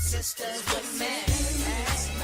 sisters with me.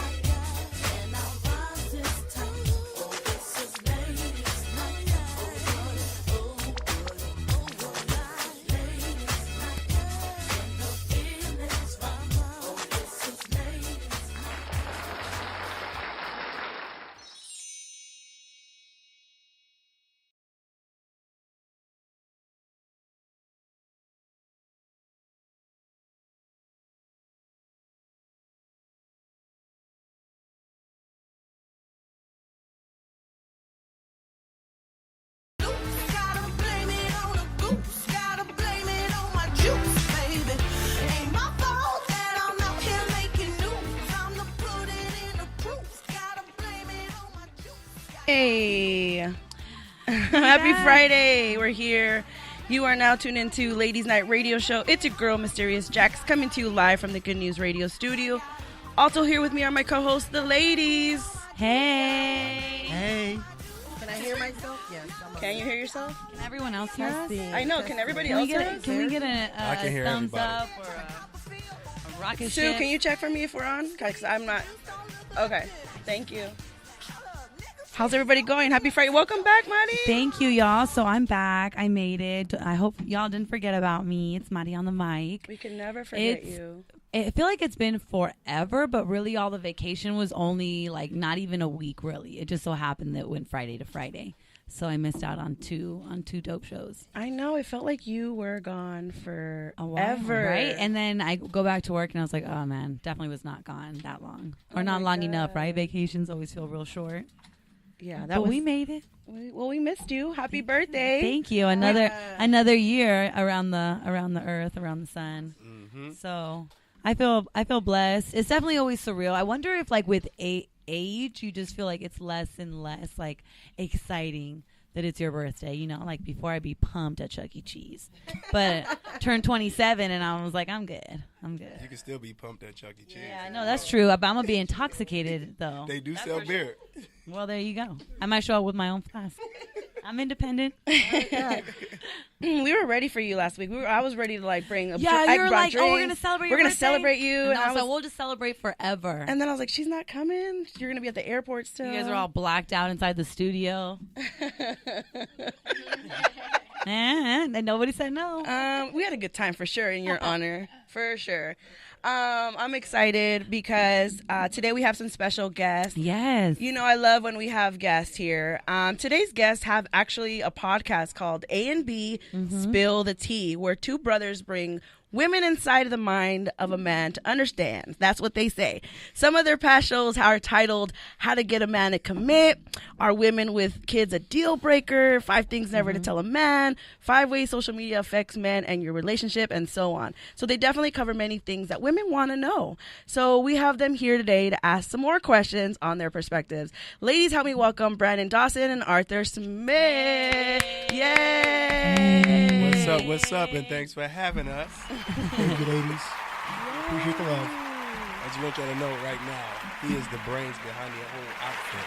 Hey, happy Friday. We're here. You are now tuned into Ladies Night Radio Show. It's your girl, Mysterious Jax, coming to you live from the Good News Radio studio. Also here with me are my co-hosts, the ladies. Hey. Hey. Can I hear myself? Yes. Can you hear yourself? Can everyone else hear us? I know. Can everybody else hear us? Can we get a thumbs everybody. up or a rocket Sue, ship? can you check for me if we're on? Because I'm not. Okay. Thank you. How's everybody going? Happy Friday. Welcome back, Maddie. Thank you, y'all. So I'm back. I made it. I hope y'all didn't forget about me. It's Maddie on the mic. We can never forget you. I feel like it's been forever, but really all the vacation was only like not even a week, really. It just so happened that it went Friday to Friday. So I missed out on two dope shows. I know. It felt like you were gone for A while, ever. right? And then I go back to work and I was like, oh man, definitely was not gone that long. Or not long enough, right? Vacations always feel real short. Yeah, But we made it. we missed you. Happy birthday. Thank you. Another year around the earth, around the sun. Mm-hmm. So I feel blessed. It's definitely always surreal. I wonder if like with age, you just feel like it's less and less like exciting that it's your birthday. You know, like before I'd be pumped at Chuck E. Cheese, but turned 27 and I was like, I'm good. You can still be pumped at Chuck E. Cheese. Yeah, no, that's true. But I'm gonna be intoxicated though. They do sell beer. Well, there you go. I might show up with my own flask. I'm independent. We were ready for you last week. I was ready to like bring a You were like, drinks. oh, we're gonna celebrate. We're your gonna birthday? celebrate you. And I was like, we'll just celebrate forever. and then I was like, she's not coming. You're gonna be at the airport still. You guys are all blacked out inside the studio. And nobody said no. We had a good time for sure in your honor, for sure. I'm excited because today we have some special guests. Yes. You know, I love when we have guests here. Today's guests have actually a podcast called A and B Spill the Tea, where two brothers bring women inside of the mind of a man to understand. That's what they say. Some of their past shows are titled How to Get a Man to Commit, Are Women with Kids a Deal Breaker, 5 Things Never to Tell a Man, 5 Ways Social Media Affects Men and Your Relationship, and so on. So they definitely cover many things that women want to know. So we have them here today to ask some more questions on their perspectives. Ladies, help me welcome Brandon Dawson and Arthur Smith. Yay! What's up, and thanks for having us. Thank you, ladies. Appreciate the love. I just want y'all to know right now, he is the brains behind the whole outfit.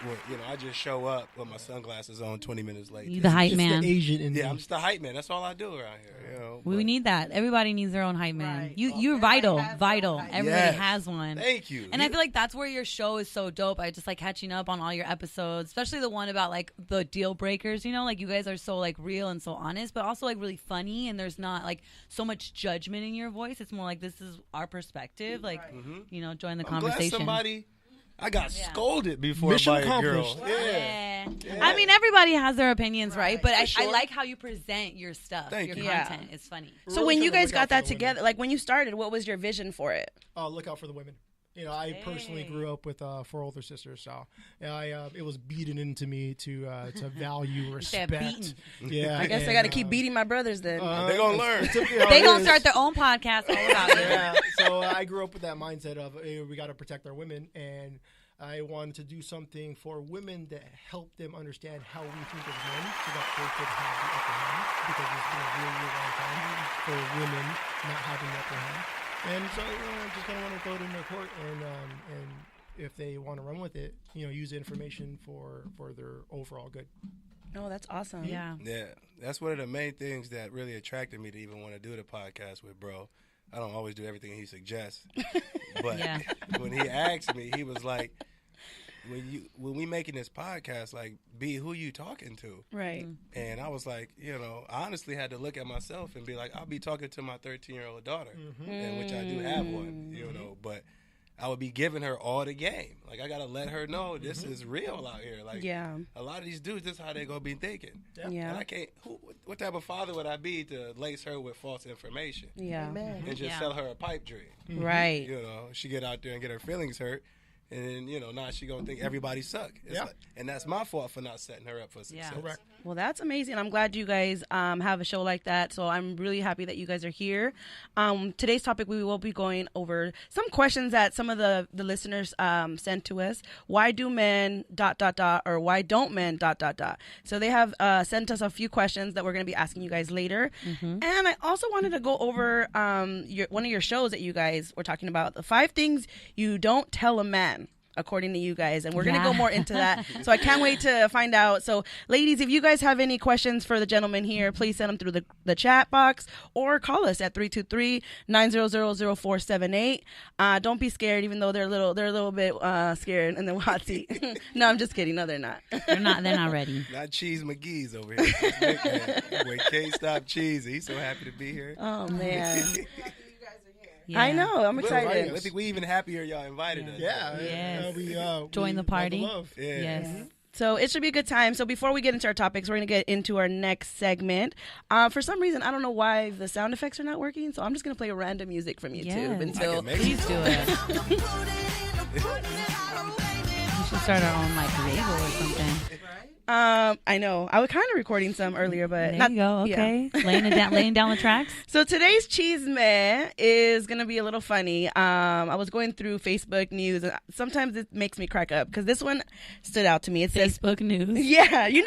Well, you know, I just show up with my sunglasses on 20 minutes late. You the hype Just man. the Asian in Yeah, me. I'm just a hype man. That's all I do around here. You know, We but need that. Everybody needs their own hype man. Right. You're vital. Everybody Yes. has one. Thank you. And I feel like that's where your show is so dope. I just like catching up on all your episodes, especially the one about like the deal breakers, you know, like you guys are so like real and so honest, but also like really funny. And there's not like so much judgment in your voice. It's more like, this is our perspective. Like, you know, join the I'm glad conversation. somebody. I got Yeah. scolded before Mission by a girl. accomplished. Yeah. I mean, everybody has their opinions, right? But I sure. like how you present your stuff. Thank your you. content. It's funny. So Really when you trying to guys look out got for that the women. together, like when you started, what was your vision for it? Look out for the women. You know, I personally grew up with 4 older sisters, so it was beaten into me to value said respect. beaten. Yeah, I guess I got to keep beating my brothers then. They're going to learn. They gonna start their own podcast all about you. Yeah, so I grew up with that mindset of we got to protect our women, and I wanted to do something for women that help them understand how we think as men, so that they could have the upper hand, because it's been a really, really long time for women not having the upper hand. And so I just kind of want to throw it in their court, and if they want to run with it, you know, use the information for their overall good. Oh, that's awesome. Yeah. Yeah, that's one of the main things that really attracted me to even want to do the podcast with bro. I don't always do everything he suggests. But Yeah. when he asked me, he was like, when we making this podcast, like, B, who you talking to? Right. And I was like, I honestly had to look at myself and be like, I'll be talking to my 13-year-old daughter, and which I do have one, but I would be giving her all the game. Like, I got to let her know this is real out here. Like, Yeah. a lot of these dudes, this is how they going to be thinking. Yeah. And I can't, what type of father would I be to lace her with false information Yeah. and just sell her a pipe dream? Right. She get out there and get her feelings hurt. And then, now she going to think everybody suck. And that's my fault for not setting her up for success. Yeah. Correct. Well, that's amazing. I'm glad you guys have a show like that. So I'm really happy that you guys are here. Today's topic, we will be going over some questions that some of the listeners sent to us. Why do men ... or why don't men ... So they have sent us a few questions that we're going to be asking you guys later. And I also wanted to go over one of your shows that you guys were talking about, the 5 things you don't tell a man, according to you guys, and we're going to go more into that. So I can't wait to find out. So ladies, if you guys have any questions for the gentleman here, please send them through the chat box or call us at 323-900-0478. Don't be scared, even though they're a little bit scared in the hot seat. No, I'm just kidding. No, they're not. They're not ready. Not Cheese McGee's over here. Wait, can't stop cheesy. He's so happy to be here. Oh man. Yeah. I know. I'm excited. I think we even happier y'all invited us. Yeah. Yes. We Join the party. love. Yeah. Yes. So it should be a good time. So before we get into our topics, we're going to get into our next segment. For some reason, I don't know why the sound effects are not working, so I'm just going to play random music from YouTube Yes. until... Please do it. We should start our own label or something. I know. I was kind of recording some earlier, but There you go. yeah. Okay, laying down the tracks. So today's cheese meh is gonna be a little funny. I was going through Facebook news, and sometimes it makes me crack up because this one stood out to me. It says, Facebook news. "Yeah, you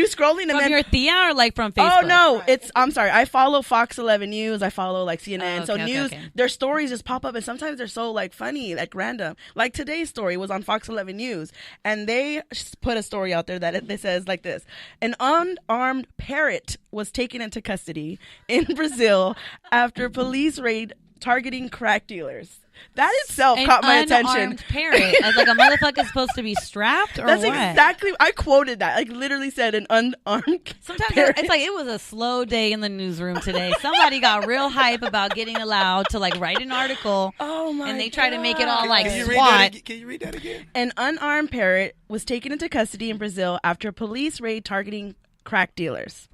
scrolling and From then." your Thea or like from Facebook? Oh no, I'm sorry. I follow Fox 11 News. I follow like CNN. Oh, so okay, news, okay. their stories just pop up, and sometimes they're so like funny, like random. Like today's story was on Fox 11 News, and they put a story out there that it says like this: an unarmed parrot was taken into custody in Brazil after police raid targeting crack dealers. That itself caught my attention. Unarmed parrot, as like a motherfucker supposed to be strapped or That's what? exactly. I quoted that. Like literally said an unarmed. Sometimes parrot. it's like it was a slow day in the newsroom today. Somebody got real hype about getting allowed to like write an article. Oh my! And they try to make it all like Can you SWAT. read that again? An unarmed parrot was taken into custody in Brazil after a police raid targeting crack dealers.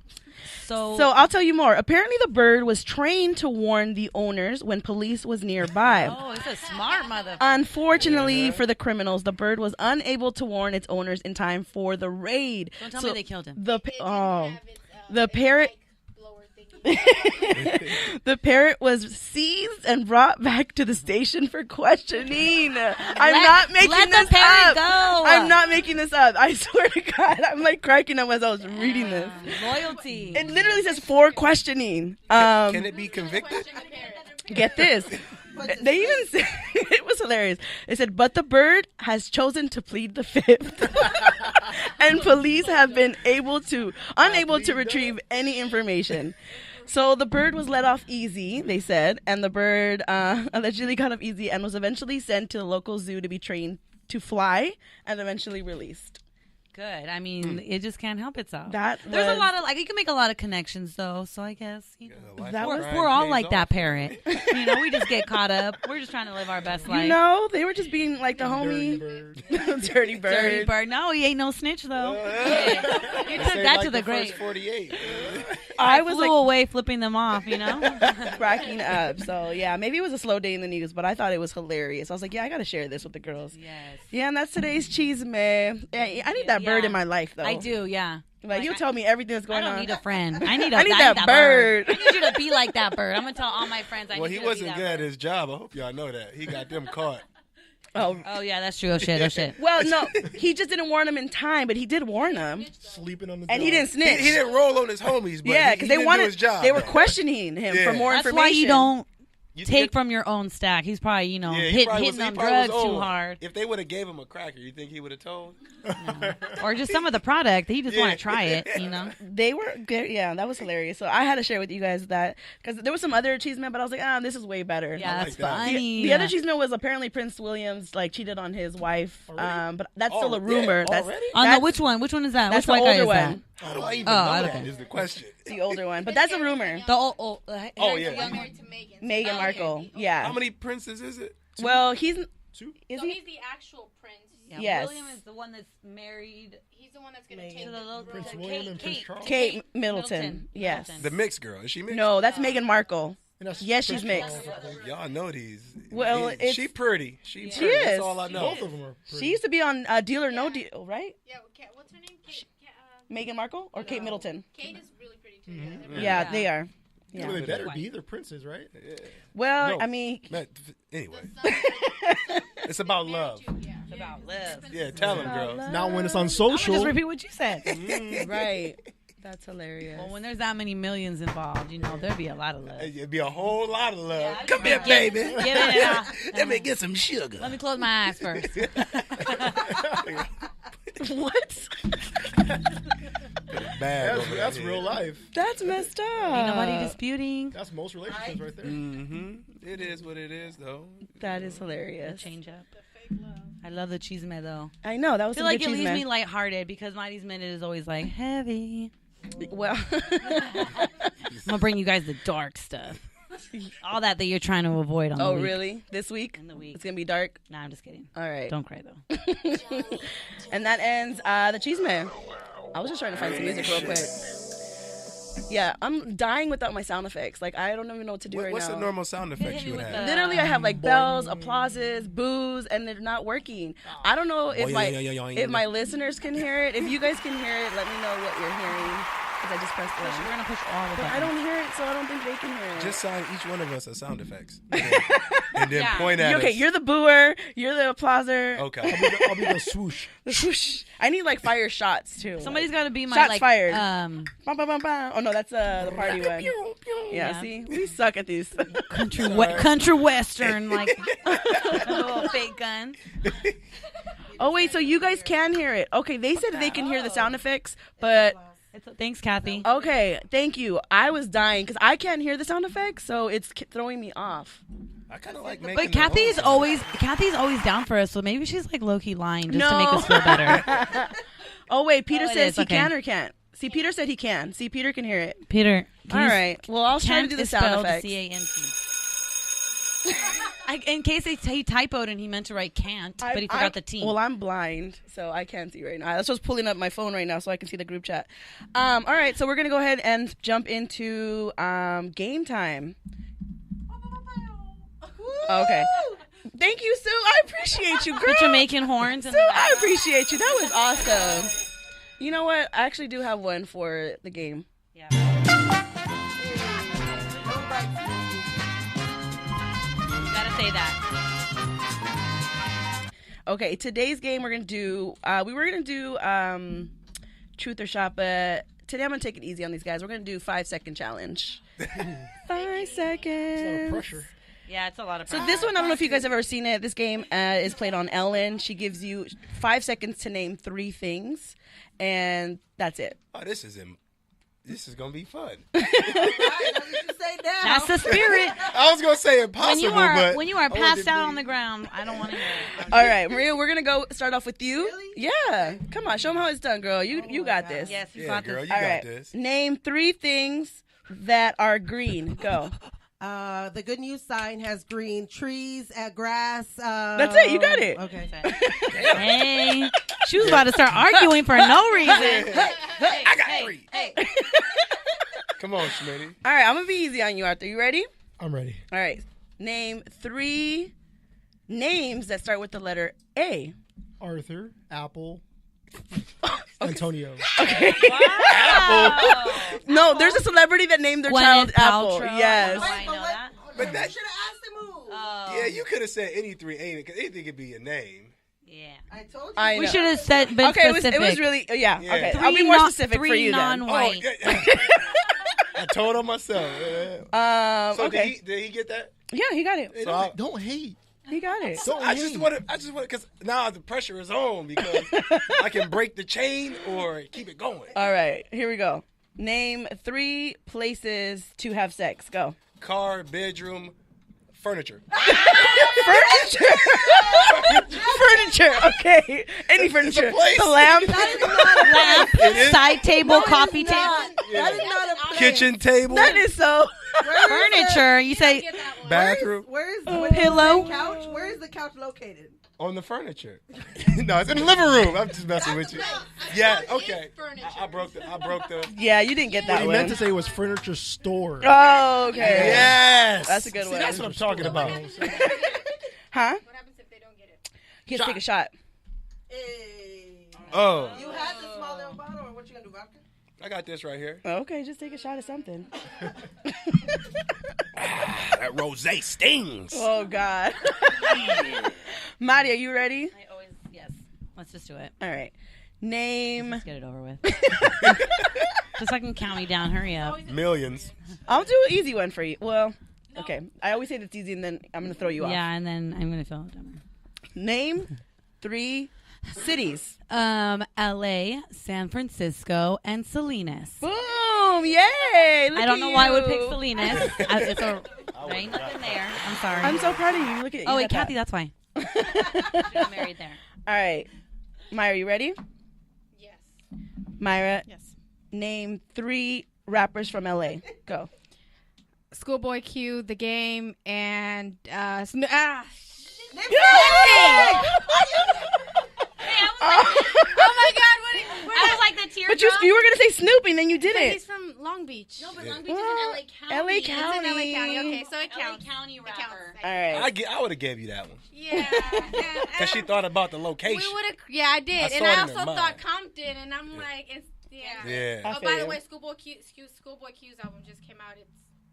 So I'll tell you more. Apparently, the bird was trained to warn the owners when police was nearby. oh, it's a smart motherfucker. Unfortunately for the criminals, the bird was unable to warn its owners in time for the raid. Don't tell me they killed him. The parrot. The parrot was seized and brought back to the station for questioning. I'm not making let this the parrot up. go. I'm not making this up. I swear to God, I'm like cracking up as I was reading this. Loyalty. It literally says for questioning. Can it be convicted? Get this. They even said, it was hilarious. They said, but the bird has chosen to plead the fifth. And police have been unable to retrieve any information. So the bird was let off easy, they said, and the bird allegedly got off easy and was eventually sent to the local zoo to be trained to fly and eventually released. Good. I mean, it just can't help itself. That There's a was- lot of like you can make a lot of connections though. So I guess That was- we're all like that parrot. We just get caught up. We're just trying to live our best life. You know, they were just being like the homie. Dirty bird. Dirty bird. No, he ain't no snitch though. Yeah. You took Say that like to the first grave. 48. I was Flew like away flipping them off. cracking up. So yeah, maybe it was a slow day in the news, but I thought it was hilarious. I was like, yeah, I gotta share this with the girls. Yes. Yeah, and that's today's cheese man. Yeah, I need that bird in my life though. I do. Yeah. Like you tell me everything that's I going don't on. need a friend. I need that bird. I need you to be like that bird. I'm gonna tell all my friends. Well, he wasn't good at his job. I hope y'all know that. He got them caught. Oh yeah, that's true. Oh shit. Well, no, he just didn't warn him in time, but he did warn him, Sleeping on the and he job. didn't snitch. He didn't roll on his homies, but yeah, he because they didn't wanted. do his job. They were though. questioning him Yeah. for more That's information. why you don't You take think- from your own stack. He's probably, he hitting probably them he probably was drugs too old. hard. If they would have gave him a cracker, you think he would have told? Or just some of the product. He just want to try it, They were good. Yeah, that was hilarious. So I had to share with you guys that because there was some other cheesemen, but I was like, this is way better. Yeah, I that's like that. funny. The other cheeseman was apparently Prince Williams like cheated on his wife, but that's still a rumor. That's Already? Oh, no, that's- which one? Which one is that? That's Which the white guy older is that? one. How do I even Oh, know that? okay. Is the question. The older one, but that's a rumor. The Oh, yeah. Got married to Meghan. Meghan Markle. Yeah. How many princes is it? Well, he's Two? is So he? he's the actual prince. Yeah, Yes. William is the one that's married He's the one that's gonna Meghan. take to the the little Prince to William and Prince Charles. Kate Middleton. Yes. The mixed girl. Is she mixed? No, that's Meghan Markle. And that's Yes, she's Prince mixed. Charles, I think. Y'all know these. Well, it's- she pretty. She She pretty. is. That's all I know. Both of them are pretty. She used to be on Deal or No Deal, right? Yeah, what's her name? Meghan Markle or Kate Middleton? Kate is really pretty too. Yeah, Yeah. they are. Well, Yeah. they better be. They're princes, right? Well, No. I mean, Anyway, it's about love. It's about love. Yeah, tell them, girls. Now when it's on Just social, repeat what you said. right. That's hilarious. Well, when there's that many millions involved, there'd be a lot of love. It'd be a whole lot of love. Yeah, Come here, give- baby. give it out. Let me get some sugar. Let me close my eyes first. What? Bad. that's real life. That's messed up. Ain't nobody disputing. That's most relationships right there. Mm-hmm. It is what it is, though. That is hilarious. Change up. I love the cheese man though. I know that I was feel some like good it cheese, leaves man. me lighthearted because Mighty's Minute is always like heavy. Well, I'm gonna bring you guys the dark stuff. All that you're trying to avoid on the oh week. really? This week? In the week. It's gonna be dark. Nah, I'm just kidding. All right. Don't cry though. And that ends the cheese man. I was just trying to find some music real quick. Yeah, I'm dying without my sound effects. Like I don't even know what to do right What's now. the normal sound effects you would with have? Literally, I have like bells, applauses, boos, and they're not working. I don't know if my listeners can hear it. If you guys can hear it, let me know what you're hearing. Because I just pressed We're one. gonna push all the But buttons. I don't hear it, so I don't think they can hear it. Just sign each one of us a sound effects. And then Yeah. point at Okay, us. you're the booer. You're the applauser. Okay. I'll be the swoosh. The swoosh. I need like fire shots too. Somebody's got to be my Shots like fired. um Bum, bum, bum, bum. Oh no, that's the party one. Yeah, Yeah. see, we suck at these. country western like a little fake gun. Oh wait, so you guys can hear it? Okay, they said they can hear the sound effects, but Thanks, Kathy. okay, thank you. I was dying because I can't hear the sound effects, so it's throwing me off. I kind of like making But the own sound. Kathy's always down for us, so maybe she's like low key lying just to No. make us feel better. Oh wait, Peter Oh, it says is, he okay. can or can't. See, Peter said he can. See, Peter can hear it. Peter. All right. Well, I'll try to do the sound effects. C-A-N-T. In case he typoed and he meant to write can't, but he forgot the T. Well, I'm blind, so I can't see right now. That's what's pulling up my phone right now so I can see the group chat. All right, so we're going to go ahead and jump into game time. Okay. Thank you, Sue. I appreciate you, girl. The Jamaican horns. And Sue, I appreciate you. That was awesome. You know what? I actually do have one for the game. yeah. You gotta say that. Okay, today's game we're gonna do. We were gonna do truth or shot, but today I'm gonna take it easy on these guys. We're gonna do 5-second challenge. 5 seconds. A lot of pressure. Yeah, it's a lot of So pressure. this one, I don't know if you guys have ever seen it. This game is played on Ellen. She gives you 5 seconds to name 3 things, and that's it. Oh, this is gonna be fun. That's the spirit. I was gonna say impossible, but when you are I wanted passed to out be- on the ground, I don't want to hear it. All right, Maria, we're gonna go start off with you. Really? Yeah, come on, show them how it's done, girl. You got this. Yes, you Yeah, got girl, this. you All got right. this. Name 3 things that are green. Go. The good news sign has green trees, grass. That's it. You got it. Okay. Hey, she was about to start arguing for no reason. I got 3. Come on, Schmitty. All right, I'm gonna be easy on you, Arthur. You ready? I'm ready. All right. Name 3 names that start with the letter A. Arthur, Apple, Antonio. No, there's a celebrity that named their child Gwyneth Apple. Paltrow. Yes. Oh, I know that. But that, should have asked him who. yeah, you could have said any 3, ain't it? Because anything could be a name. Yeah. I told you. I know. We should have said been Okay, specific. it was really yeah. Yeah. Okay, 3 I'll be more specific for 3 you then. non-white. Oh, yeah. I told on myself. Yeah. So Okay. did he get that? Yeah, he got it. So I, Don't hate. He got it. Don't I hate. just want to, because now the pressure is on because I can break the chain or keep it going. All right, here we go. Name 3 places to have sex. Go. Car, bedroom, furniture. Furniture. Furniture. Okay. Any furniture. place. The lamp. Lamp, It is. side table, coffee table, That is not a place. Kitchen table, That is so. furniture. You say Get that one. bathroom, Where's pillow. the couch? Where is the couch located? on the furniture. No, it's in the living room. I'm just messing with you. Yeah, It okay. is furniture. I broke the. Yeah, you didn't get What that he one. meant to say was furniture store. Oh, okay. Yes, That's a good See, one. That's what I'm talking about. Huh? What happens if they don't get it? He has to take a shot. Hey. Oh, You had the small little bottle, or what you gonna do, vodka? I got this right here. Okay, just take a shot of something. That rosé stings. Oh, God. Madi, are you ready? I always yes. Let's just do it. All right. Name. Let's get it over with. Just so I can count me down. Hurry up. Millions. I'll do an easy one for you. Well, okay. I always say it's easy, and then I'm going to throw you off. Yeah, and then I'm gonna feel dumber. Name 3 cities. L.A., San Francisco, and Salinas. Boom! Yay! Look I don't at know why I would you. pick Salinas. There ain't nothing there. I'm sorry. I'm so proud of you. Look at you. oh wait, got Kathy, that. that's why. I'm married there. All right. Myra, you ready? Yes. Myra, Yes. name 3 rappers from LA. Go. Schoolboy Q, The Game, and oh my God! What? I was like the teardrop. But you were going to say Snoopy, and then you didn't. He's from Long Beach. No, but Yeah. Long Beach is in Well, LA County. LA It's in County. LA County. Okay, so it LA counts. County It rapper. counts. All right. I would have gave you that one Yeah. because she thought about the We location. would have. Yeah, I did, I and saw I it in also her mind. thought Compton, and I'm like, it's yeah. Yeah. I Oh, feel by the you. way, Schoolboy Q's album just came out. It's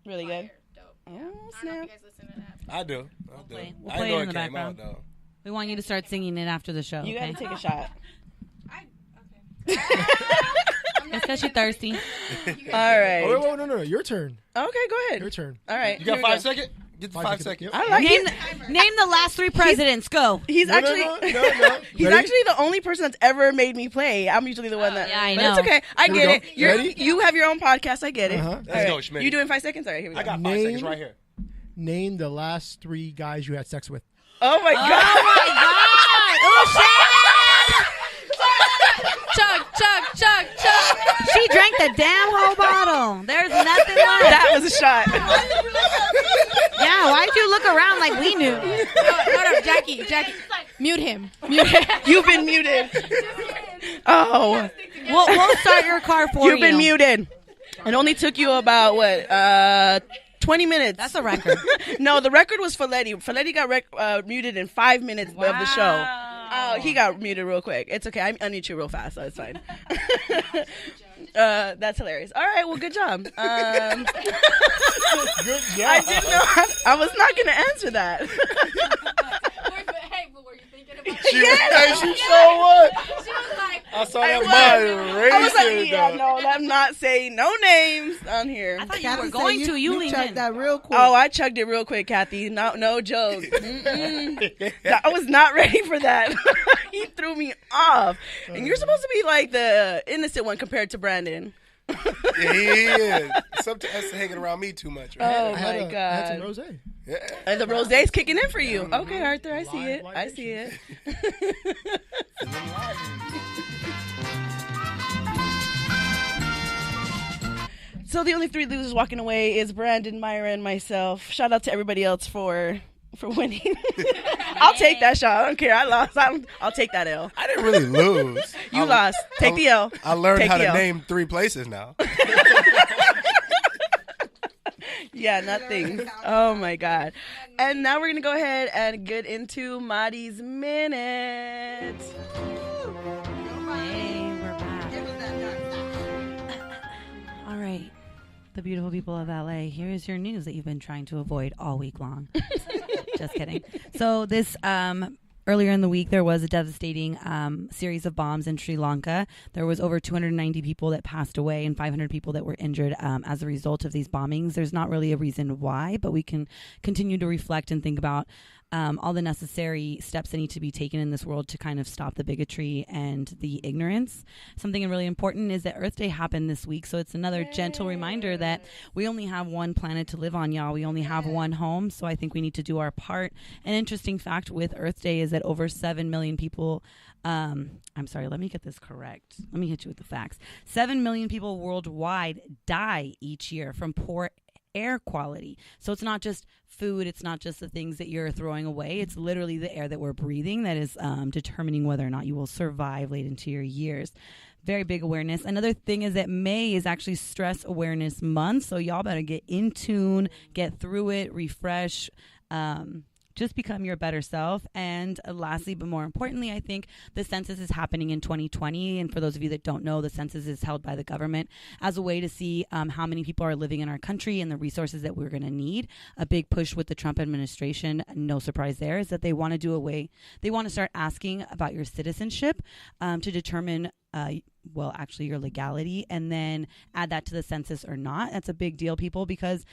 Really fire, good. dope. Oh, I don't know if snap. you guys listen to that. I do. play- we'll I play know it in it the came background. out though. We want you to start singing it after the show. You got okay? to take a shot. Okay. It's because you're thirsty. All Oh, right. wait, no. Your turn. Okay, go ahead. Your turn. All right. You got here we 5 go. seconds? Get the 5 seconds. I like Name, it. name the last 3 presidents. Go. He's No, actually no. he's Ready? actually the only person that's ever made me play. I'm usually the one that. yeah, I but know. it's okay. I Here we get go. it. You're, Ready? you have your own podcast. I get it. Uh-huh. All Let's go, Schmitty. You doing 5 seconds? All right, here we go. I got 5 Name- seconds right here. Name the last 3 guys you had sex with. Oh my god! Chug. She drank the damn whole bottle. There's nothing left. That was a shot. Yeah, why'd you look around like we knew? Hold up, Jackie. Mute him. You've been muted. Oh, We'll start your car for you. you've been muted. It only took you about what? 20 minutes. That's a record. No, the record was Faletti. Faletti got muted in 5 minutes of the show. Oh, he got muted real quick. It's okay. I unmute you real fast, so it's fine. That's hilarious. All right, well, good job. Good I job. did not. I was not going to answer that. Hey, but were you thinking about She so what? She was like, I saw I that was. mind I was like, racing. yeah, no, I'm not saying no names on here. I thought you Kathy were said going to. You you leaned checked in. that real quick. Oh, I chugged it real quick, Kathy. No joke. Mm-mm. I was not ready for that. He threw me off. And you're supposed to be like the innocent one compared to Brandon. Yeah, he is. Sometimes that's hanging around me too much. Right? Oh I had my I had some god. rosé. Yeah. And the rosé's kicking in for you. Okay, Arthur, I see it. Live I see it. So the only 3 losers walking away is Brandon, Myra, and myself. Shout out to everybody else for winning. I'll take that shot. I don't care. I lost. I'll take that L. I didn't really lose. You lost. Take the L. I learned Take how the to L. name 3 places now. Yeah, nothing. Oh my god. And now we're gonna go ahead and get into Madi's minute. Hey, we're back. All right. The beautiful people of LA, here is your news that you've been trying to avoid all week long. Just kidding. So this earlier in the week, there was a devastating series of bombs in Sri Lanka. There was over 290 people that passed away and 500 people that were injured as a result of these bombings. There's not really a reason why, but we can continue to reflect and think about all the necessary steps that need to be taken in this world to kind of stop the bigotry and the ignorance. Something really important is that Earth Day happened this week, so it's another gentle reminder that we only have one planet to live on, y'all. We only have one home, so I think we need to do our part. An interesting fact with Earth Day is that over 7 million people I'm sorry, let me get this correct. Let me hit you with the facts. 7 million people worldwide die each year from poor air quality. So it's not just food, it's not just the things that you're throwing away, it's literally the air that we're breathing that is determining whether or not you will survive late into your years. Very big awareness. Another thing is that May is actually Stress Awareness Month, so y'all better get in tune, get through it, refresh, just become your better self. And lastly, but more importantly, I think the census is happening in 2020. And for those of you that don't know, the census is held by the government as a way to see how many people are living in our country and the resources that we're going to need. A big push with the Trump administration, no surprise there, is that they want to start asking about your citizenship to determine actually your legality, and then add that to the census or not. That's a big deal, people, because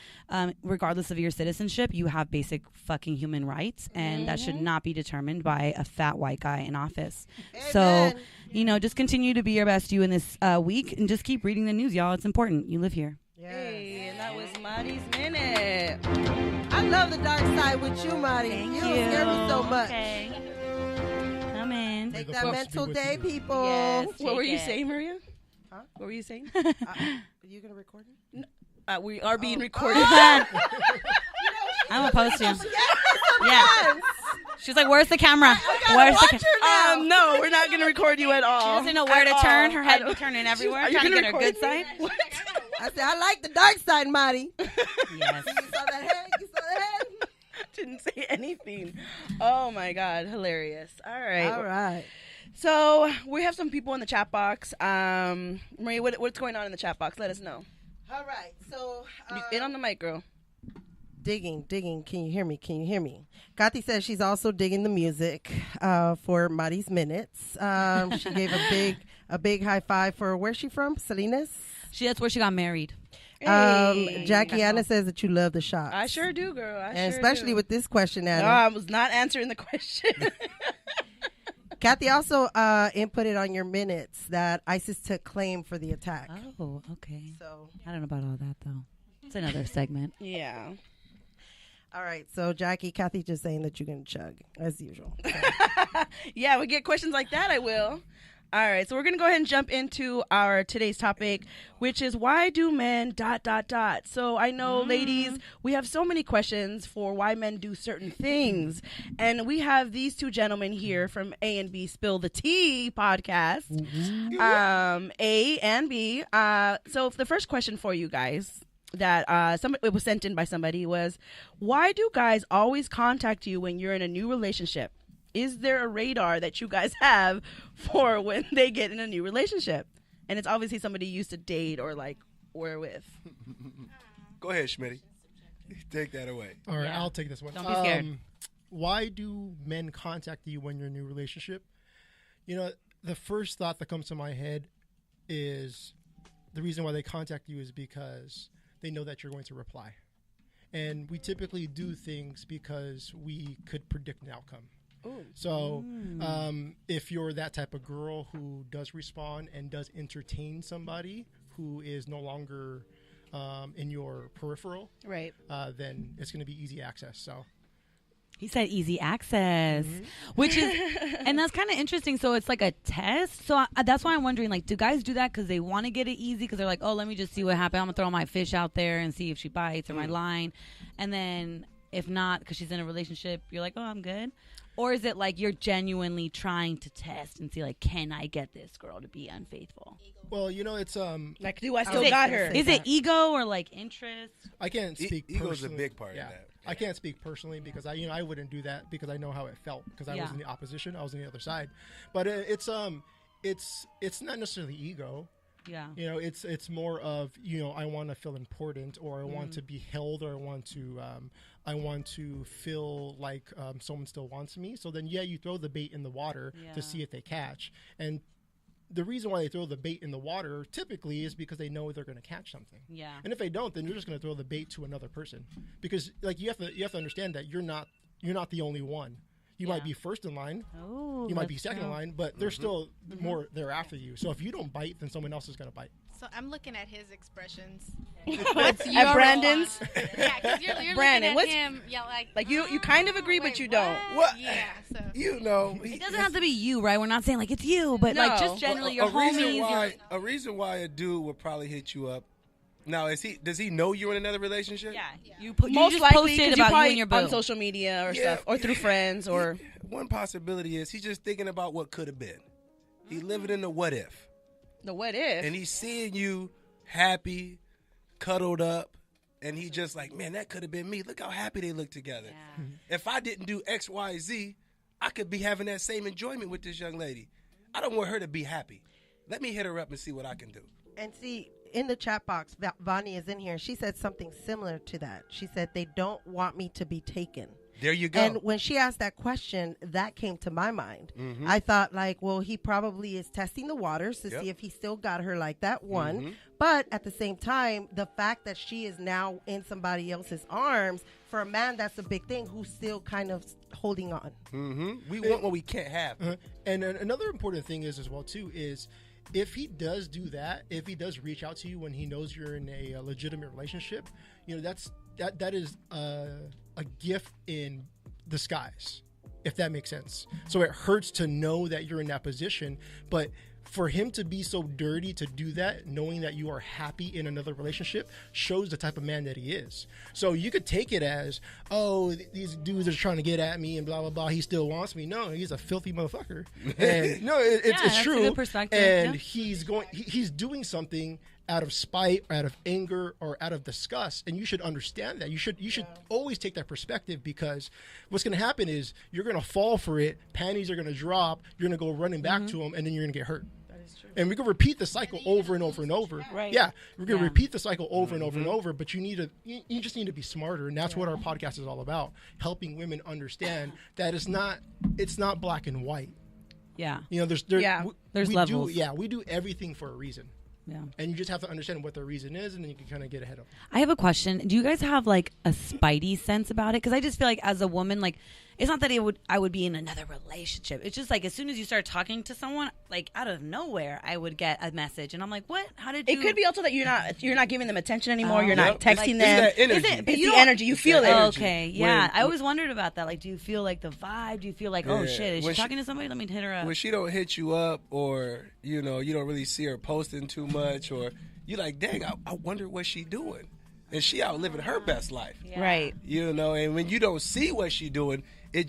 regardless of your citizenship, you have basic fucking human rights, and that should not be determined by a fat white guy in office. Amen. So, just continue to be your best you in this week, and just keep reading the news, y'all. It's important. You live here. Hey, and that was Marty's Minute. I love the dark side with you, Marty. Thank you don't scare me so much. Okay. Come in. Take The that force mental be with day, you. people. Yes. What were you Take it. saying, Maria? Huh? What were you saying? Are you going to record it? We are being recorded. I'm gonna post you. Yeah. She's like, "Where's the camera? Where's the camera?" No, we're not going to record you at all. She doesn't know where to At turn. all. Her head be turning everywhere, Are you trying to gonna get her record good me? side. What? I said, I like the dark side, Marty. Yes. You saw that head? You saw that head? Didn't say anything. Oh my God, hilarious. All right. All right. So we have some people in the chat box. Maria, what's going on in the chat box? Let us know. All right. So, In on the mic, girl. digging. Can you hear me? Kathy says she's also digging the music for Marty's Minutes. She gave a big high five for, where's she from? Salinas? That's where she got married. Hey. Jackie Anna says that you love the shots. I sure do, girl. And especially with this question, Anna. No, I was not answering the question. Kathy also inputted on your minutes that ISIS took claim for the attack. Oh, okay. So, I don't know about all that though. It's another segment. Yeah. all right. So, Jackie, Kathy just saying that you can chug as usual. Yeah, we get questions like that, I will. All right, so we're going to go ahead and jump into our today's topic, which is why do men ... So I know, ladies, we have so many questions for why men do certain things. And we have these two gentlemen here from A and B Spill the Tea podcast. A and B. So the first question for you guys that it was sent in by somebody was, why do guys always contact you when you're in a new relationship? Is there a radar that you guys have for when they get in a new relationship? And it's obviously somebody you used to date or like were with. Go ahead, Schmitty. Take that away. All right, Yeah. I'll take this one. Don't be scared. Why do men contact you when you're in a new relationship? The first thought that comes to my head is the reason why they contact you is because they know that you're going to reply. And we typically do things because we could predict an outcome. Ooh. So if you're that type of girl who does respond and does entertain somebody who is no longer in your peripheral, Right. then it's going to be easy access. So He said easy access, which is, and that's kind of interesting. So it's like a test. So that's why I'm wondering, like, do guys do that because they want to get it easy? Because they're like, oh, let me just see what happens. I'm going to throw my fish out there and see if she bites or my line. And then if not, because she's in a relationship, you're like, oh, I'm good. Or is it like you're genuinely trying to test and see, like, can I get this girl to be unfaithful? well, it's Like, do I Is still it- got her? Is it ego or like interest? I can't speak. Ego's a personally. big part of Yeah. that. I can't speak personally because I wouldn't do that because I know how it felt because I was Yeah. in the opposition. I was on the other side, but it's not necessarily ego. Yeah. You know, it's more of, you know, I want to feel important, or I want to be held, or I want to feel like someone still wants me. So then, you throw the bait in the water to see if they catch. And the reason why they throw the bait in the water typically is because they know they're going to catch something. Yeah. And if they don't, then you're just going to throw the bait to another person, because like you have to understand that you're not the only one. You might be first in line. Oh, You might be second in line, but there's still more there after you. So if you don't bite, then someone else is going to bite. So I'm looking at his expressions. At Brandon's. Yeah, because you're Brandon, looking what's- at him. Yeah, like you kind of agree, but wait, you don't. What? Yeah. So You know, It doesn't have to be you, right? We're not saying like it's you, but like No. just generally your homies. A reason why a dude would probably hit you up. Now, does he know you're in another relationship? Yeah, you Most just likely, posted because you about you probably and your on boo. social media or Yeah. stuff, or through friends, or One possibility is he's just thinking about what could have been. He's living in the what if. the what if. And he's seeing you happy, cuddled up, and he just like, man, that could have been me. Look how happy they look together. If I didn't do X, Y, Z, I could be having that same enjoyment with this young lady. I don't want her to be happy. Let me hit her up and see what I can do. And see, in the chat box, Vonnie is in here. She said something similar to that. She said, they don't want me to be taken. There you go. And when she asked that question, that came to my mind. I thought, like, well, he probably is testing the waters to see if he still got her like that, one. But at the same time, the fact that she is now in somebody else's arms, for a man, that's a big thing, who's still kind of holding on. We want what we can't have. And another important thing is as well too is, if he does do that, if he does reach out to you when he knows you're in a legitimate relationship, you know, that is a gift in disguise, if that makes sense. So it hurts to know that you're in that position, but for him to be so dirty to do that, knowing that you are happy in another relationship, shows the type of man that he is. So you could take it as, oh, these dudes are trying to get at me and blah, blah, blah. He still wants me. No, he's a filthy motherfucker. And no, it's that's a true. good perspective, And yeah. he's doing something out of spite, or out of anger, or out of disgust, and you should understand that. You should always take that perspective, because what's going to happen is you're going to fall for it. Panties are going to drop. You're going to go running back to him, and then you're going to get hurt. And we can repeat the cycle over and over and over. Right. Yeah, we're going to repeat the cycle over and over and over. But you just need to be smarter, and that's what our podcast is all about: helping women understand that it's not black and white. Yeah. You know, there's There's levels. We do everything for a reason. Yeah. And you just have to understand what the reason is, and then you can kind of get ahead of it. I have a question. Do you guys have like a spidey sense about it? Because I just feel like as a woman, like it's not that I would be in another relationship. It's just like as soon as you start talking to someone, like out of nowhere, I would get a message, and I'm like, "What? How did you?" It could be also that you're not giving them attention anymore. Oh. you're not Yep. texting It's them. that energy. Is it- but It's you the don't- energy. You feel it. that Oh, energy. okay, yeah. When- I always wondered about that. Like, do you feel like the vibe? Do you feel like, oh Yeah. shit, is When she she- talking to somebody? Let me hit her up. When she don't hit you up, or you don't really see her posting too much, or you like, dang, I wonder what she doing, and she out living her best life. Yeah. Right. And when you don't see what she doing, it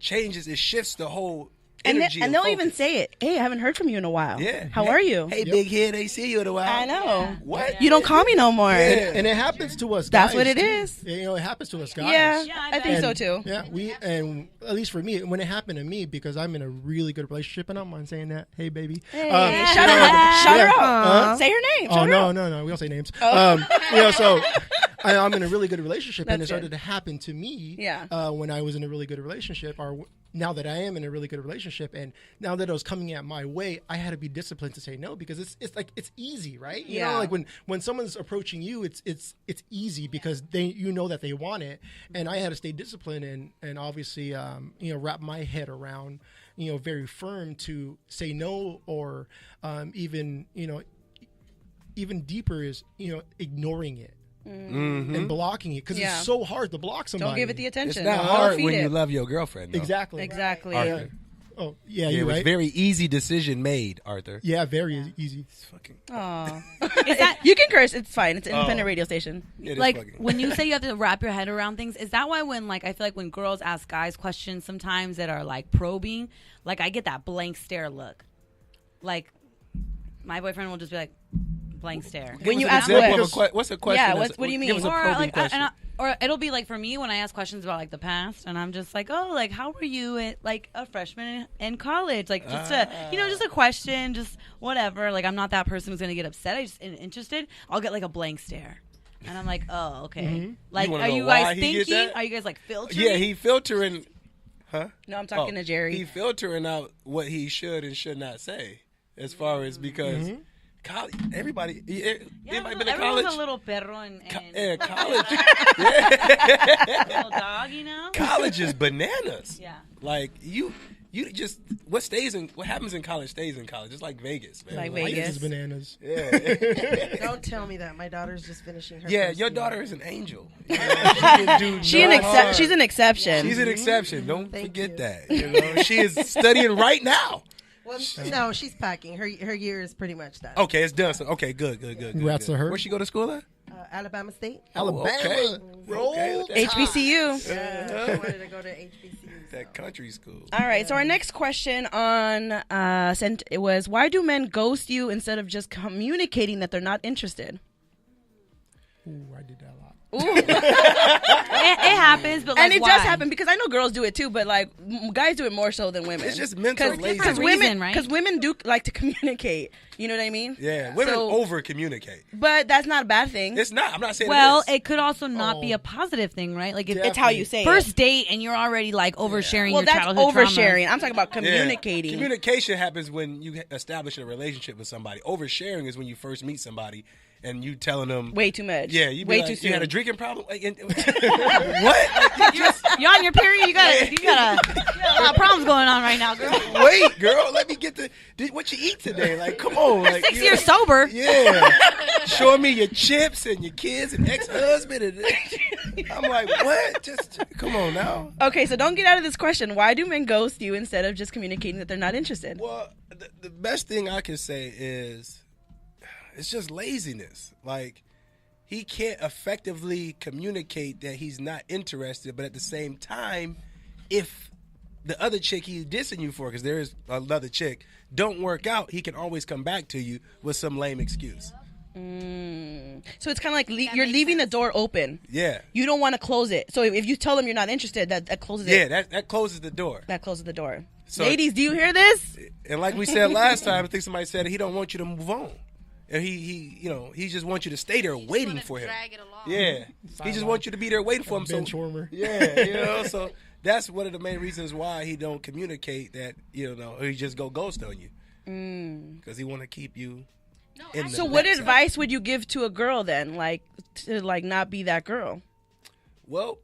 changes, it shifts the whole And, energy. they'll focus. even say it. Hey, I haven't heard from you in a while. Yeah. How Hey- are you? Hey, big head, ain't see you in a while. I know. What? You don't call me no more. And it happens to us guys. That's what it too. is. You know, it happens to us guys. Yeah, Yeah, I I think bet. so too. Yeah, and at least for me, when it happened to me, because I'm in a really good relationship, and I don't mind saying that. Hey, baby. Hey, Um, shout her yeah. out. Say her name. Oh Shout her out. no, we don't say names. So I'm in a really good relationship, and it That's started good. to happen to me. Yeah. When I was in a really good relationship, or now that I am in a really good relationship, and now that it was coming at my way, I had to be disciplined to say no, because it's easy, right? You know, Yeah. like when someone's approaching you, it's easy because you know that they want it, and I had to stay disciplined and obviously wrap my head around very firm to say no, or even deeper is ignoring it and blocking it, because Yeah. it's so hard to block somebody. Don't give it the It's attention. not Don't hard feed when it. you love your girlfriend. Though. Exactly. Exactly. Arthur. Oh Yeah, yeah, it you're was right. very easy decision made, Arthur. Yeah, very easy. It's fucking. Aw. Is that You can curse. It's fine. It's an independent Oh. radio station. It is like fucking. when you say you have to wrap your head around things? Is that why when like I feel like when girls ask guys questions sometimes that are like probing, like I get that blank stare look, like my boyfriend will just be like blank stare. When you Give us ask an example what? of what's a question? Yeah, that's- what do you Give us mean? a Or probing like question. or it'll be like for me when I ask questions about like the past, and I'm just like, oh, like how were you at like a freshman in college? Like just just a question, just whatever. Like I'm not that person who's gonna get upset. I just interested. I'll get like a blank stare, and I'm like, oh, okay. Like, You wanna are know you why guys he get thinking? that? Are you guys like filtering? Yeah, he filtering. Huh? No, I'm talking to Jerry. He filtering out what he should and should not say, as far as because everybody been to everyone's college. a little perro and College. little dog, you know. College is bananas. Yeah. Like you just what happens in college stays in college. It's like Vegas, man. Like Life Vegas. is bananas. Yeah. Don't tell me that. My daughter's just finishing her. Yeah, first your year. daughter is an angel. You know, she can do She's no harm. she's an exception. She's an exception. Don't Thank forget you. that. You know, she is studying right now. Well, no, she's packing. Her year is pretty much done. Okay, it's done. So, okay, good. Congrats good. to her. Where she go to school at? Alabama State. Alabama. Okay. Roll Okay. HBCU. She wanted to go to HBCU. That country school. All right. So our next question on it was, why do men ghost you instead of just communicating that they're not interested? Ooh, I did that a lot. It happens, but like, And it why? does happen because I know girls do it too, but like guys do it more so than women. It's just mental laziness. Because reason, women, right? because women do like to communicate. You know what I mean? Yeah, women So- over communicate. But that's not a bad thing. It's not. I'm not saying Well, it is. it could also not be a positive thing, right? Like if It's how you say first it. date and you're already like oversharing Well, your that's childhood oversharing. trauma. I'm talking about Yeah. communicating. Communication happens when you establish a relationship with somebody. Oversharing is when you first meet somebody and you telling them Way too much. Yeah, you be way like, too soon. You had a drinking problem. Like, what? Like, You're on your period. You got a lot of problems going on right now, girl. wait, girl. Let me get what you eat today. Like, come on. Like, 6 years sober. Yeah, showing me your chips and your kids and ex-husband. And I'm like, what? Just come on now. Okay, so don't get out of this question. Why do men ghost you instead of just communicating that they're not interested? Well, the best thing I can say is it's just laziness. Like, he can't effectively communicate that he's not interested, but at the same time, if the other chick he's dissing you for, because there is another chick, don't work out, he can always come back to you with some lame excuse. So it's kind of like you're leaving the door open. Yeah. You don't want to close it. So if you tell them you're not interested, that closes it. Yeah, that closes the door. That closes the door. So- Ladies, do you hear this? And like we said last time, I think somebody said it, he don't want you to move on. And he just wants you to stay there waiting wanna for him. drag it along. Yeah. He just wants you to be there waiting for him. Bench warmer. Yeah, so that's one of the main reasons why he don't communicate that, or he just go ghost on you. Because he want to keep you in the So what backside. advice would you give to a girl then, like to like not be that girl? Well,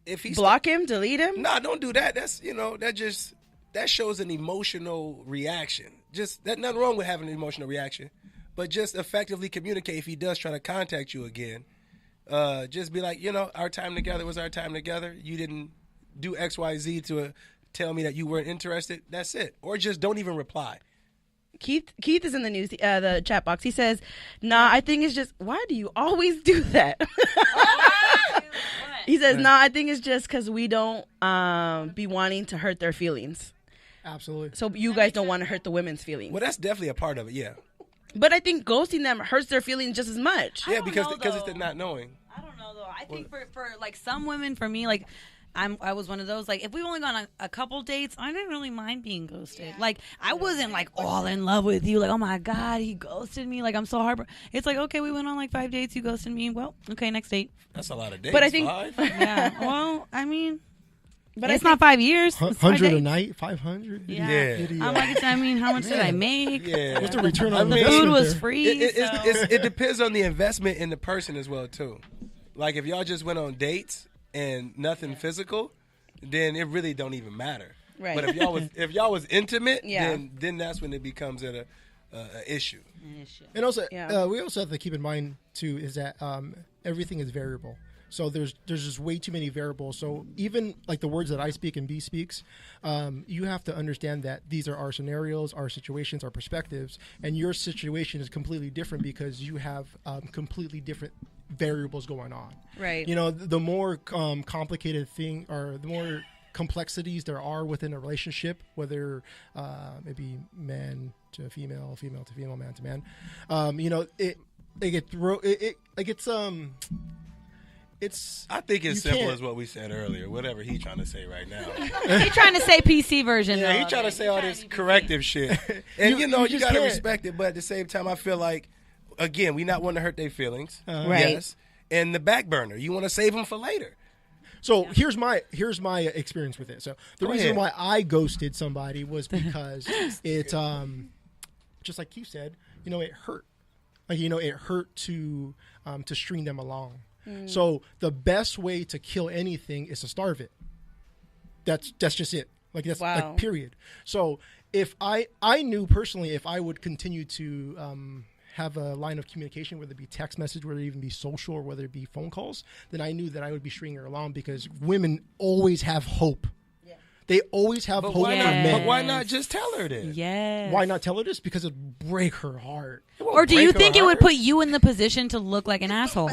if he's Block him, delete him. No, don't do that. That's that shows an emotional reaction. Nothing wrong with having an emotional reaction, but just effectively communicate. If he does try to contact you again, just be like, our time together was our time together. You didn't do X, Y, Z to tell me that you weren't interested. That's it. Or just don't even reply. Keith is in the chat box. He says, "Nah, I think it's just. Why do you always do that?" He says, "Nah, I think it's just because we don't be wanting to hurt their feelings. Absolutely. So you guys don't want to hurt the women's feelings. Well, that's definitely a part of it. Yeah, But I think ghosting them hurts their feelings just as much. yeah, don't because know, it's the though. not knowing. I don't know though. I think for like some women, for me, like I was one of those. Like if we've only gone on a couple dates, I didn't really mind being ghosted. Like I wasn't like all in love with you. Like oh my god, he ghosted me. Like I'm so hard. It's like okay, we went on like 5 dates. You ghosted me. Well, okay, next date. That's a lot of dates. But I think- 5? Yeah. Well, I mean, But it's I not 5 years. It's 5 100 a days. night, 500. Yeah. Yeah. I'm like, I mean, how much did I make? Yeah. What's the return I on mean- The investment food was there? free. It depends on the investment in the person as well too. Like if y'all just went on dates and nothing physical, then it really don't even matter. Right. But if y'all was intimate, Yeah. then that's when it becomes an issue. And also, Yeah. we also have to keep in mind too is that everything is variable. So there's just way too many variables. So even like the words that I speak and B speaks, you have to understand that these are our scenarios, our situations, our perspectives, and your situation is completely different because you have completely different variables going on. Right. The more complicated thing or the more complexities there are within a relationship, whether maybe man to female, female to female, man to man, I think it's You simple can't. as what we said earlier. Whatever he trying to say right now. He's trying to say PC version. Yeah, though. he trying to say all He's this trying to be corrective shit. And you you just gotta can't. respect it, but at the same time, I feel like, again, we not want to hurt their feelings. Right. Yes. And the back burner, you want to save them for later. So here's my experience with it. So the Go reason ahead. why I ghosted somebody was because it just like you said, it hurt. Like it hurt to string them along. So the best way to kill anything is to starve it. That's just it. Like that's Wow. like period. So if I knew personally if I would continue to have a line of communication, whether it be text message, whether it even be social, or whether it be phone calls, then I knew that I would be stringing her along because women always have hope. Yeah. They always have But hope why for not? men. But why not just tell her then? Yes. Why not tell her this? Because it'd break her heart. Or do you break her think it would heart. put you in the position to look like an asshole?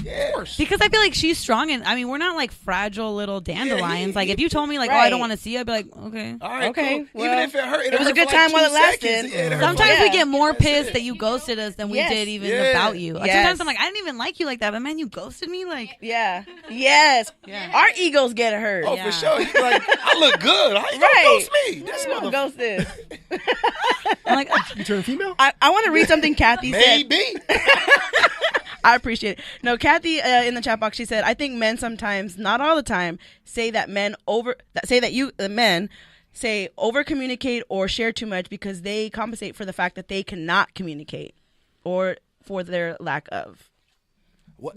Yeah. Because I feel like she's strong, and I mean, we're not like fragile little dandelions. Like, if you told me, like, oh, I Right. don't want to see you, I'd be like, okay. All right, Okay, cool. well, Even if it hurt, it was a hurt good for like time while 2 it lasted. seconds. Yeah, it hurt Sometimes Yeah. we get more That's pissed it. that you ghosted us than Yes. we did even Yeah. about you. Like, Yes. sometimes I'm like, I didn't even like you like that, but man, you ghosted me. Like, Yeah. Yes. Yeah. Our egos get hurt. Oh, Yeah. for sure. He's like, I look good. How you gonna Right. ghost me? This You don't mother. ghost this. I'm like, You turn female? I want to read something Kathy said. Maybe. I appreciate it. No, Kathy in the chat box, she said, I think men sometimes, not all the time, say that men over communicate or share too much because they compensate for the fact that they cannot communicate or for their lack of. What?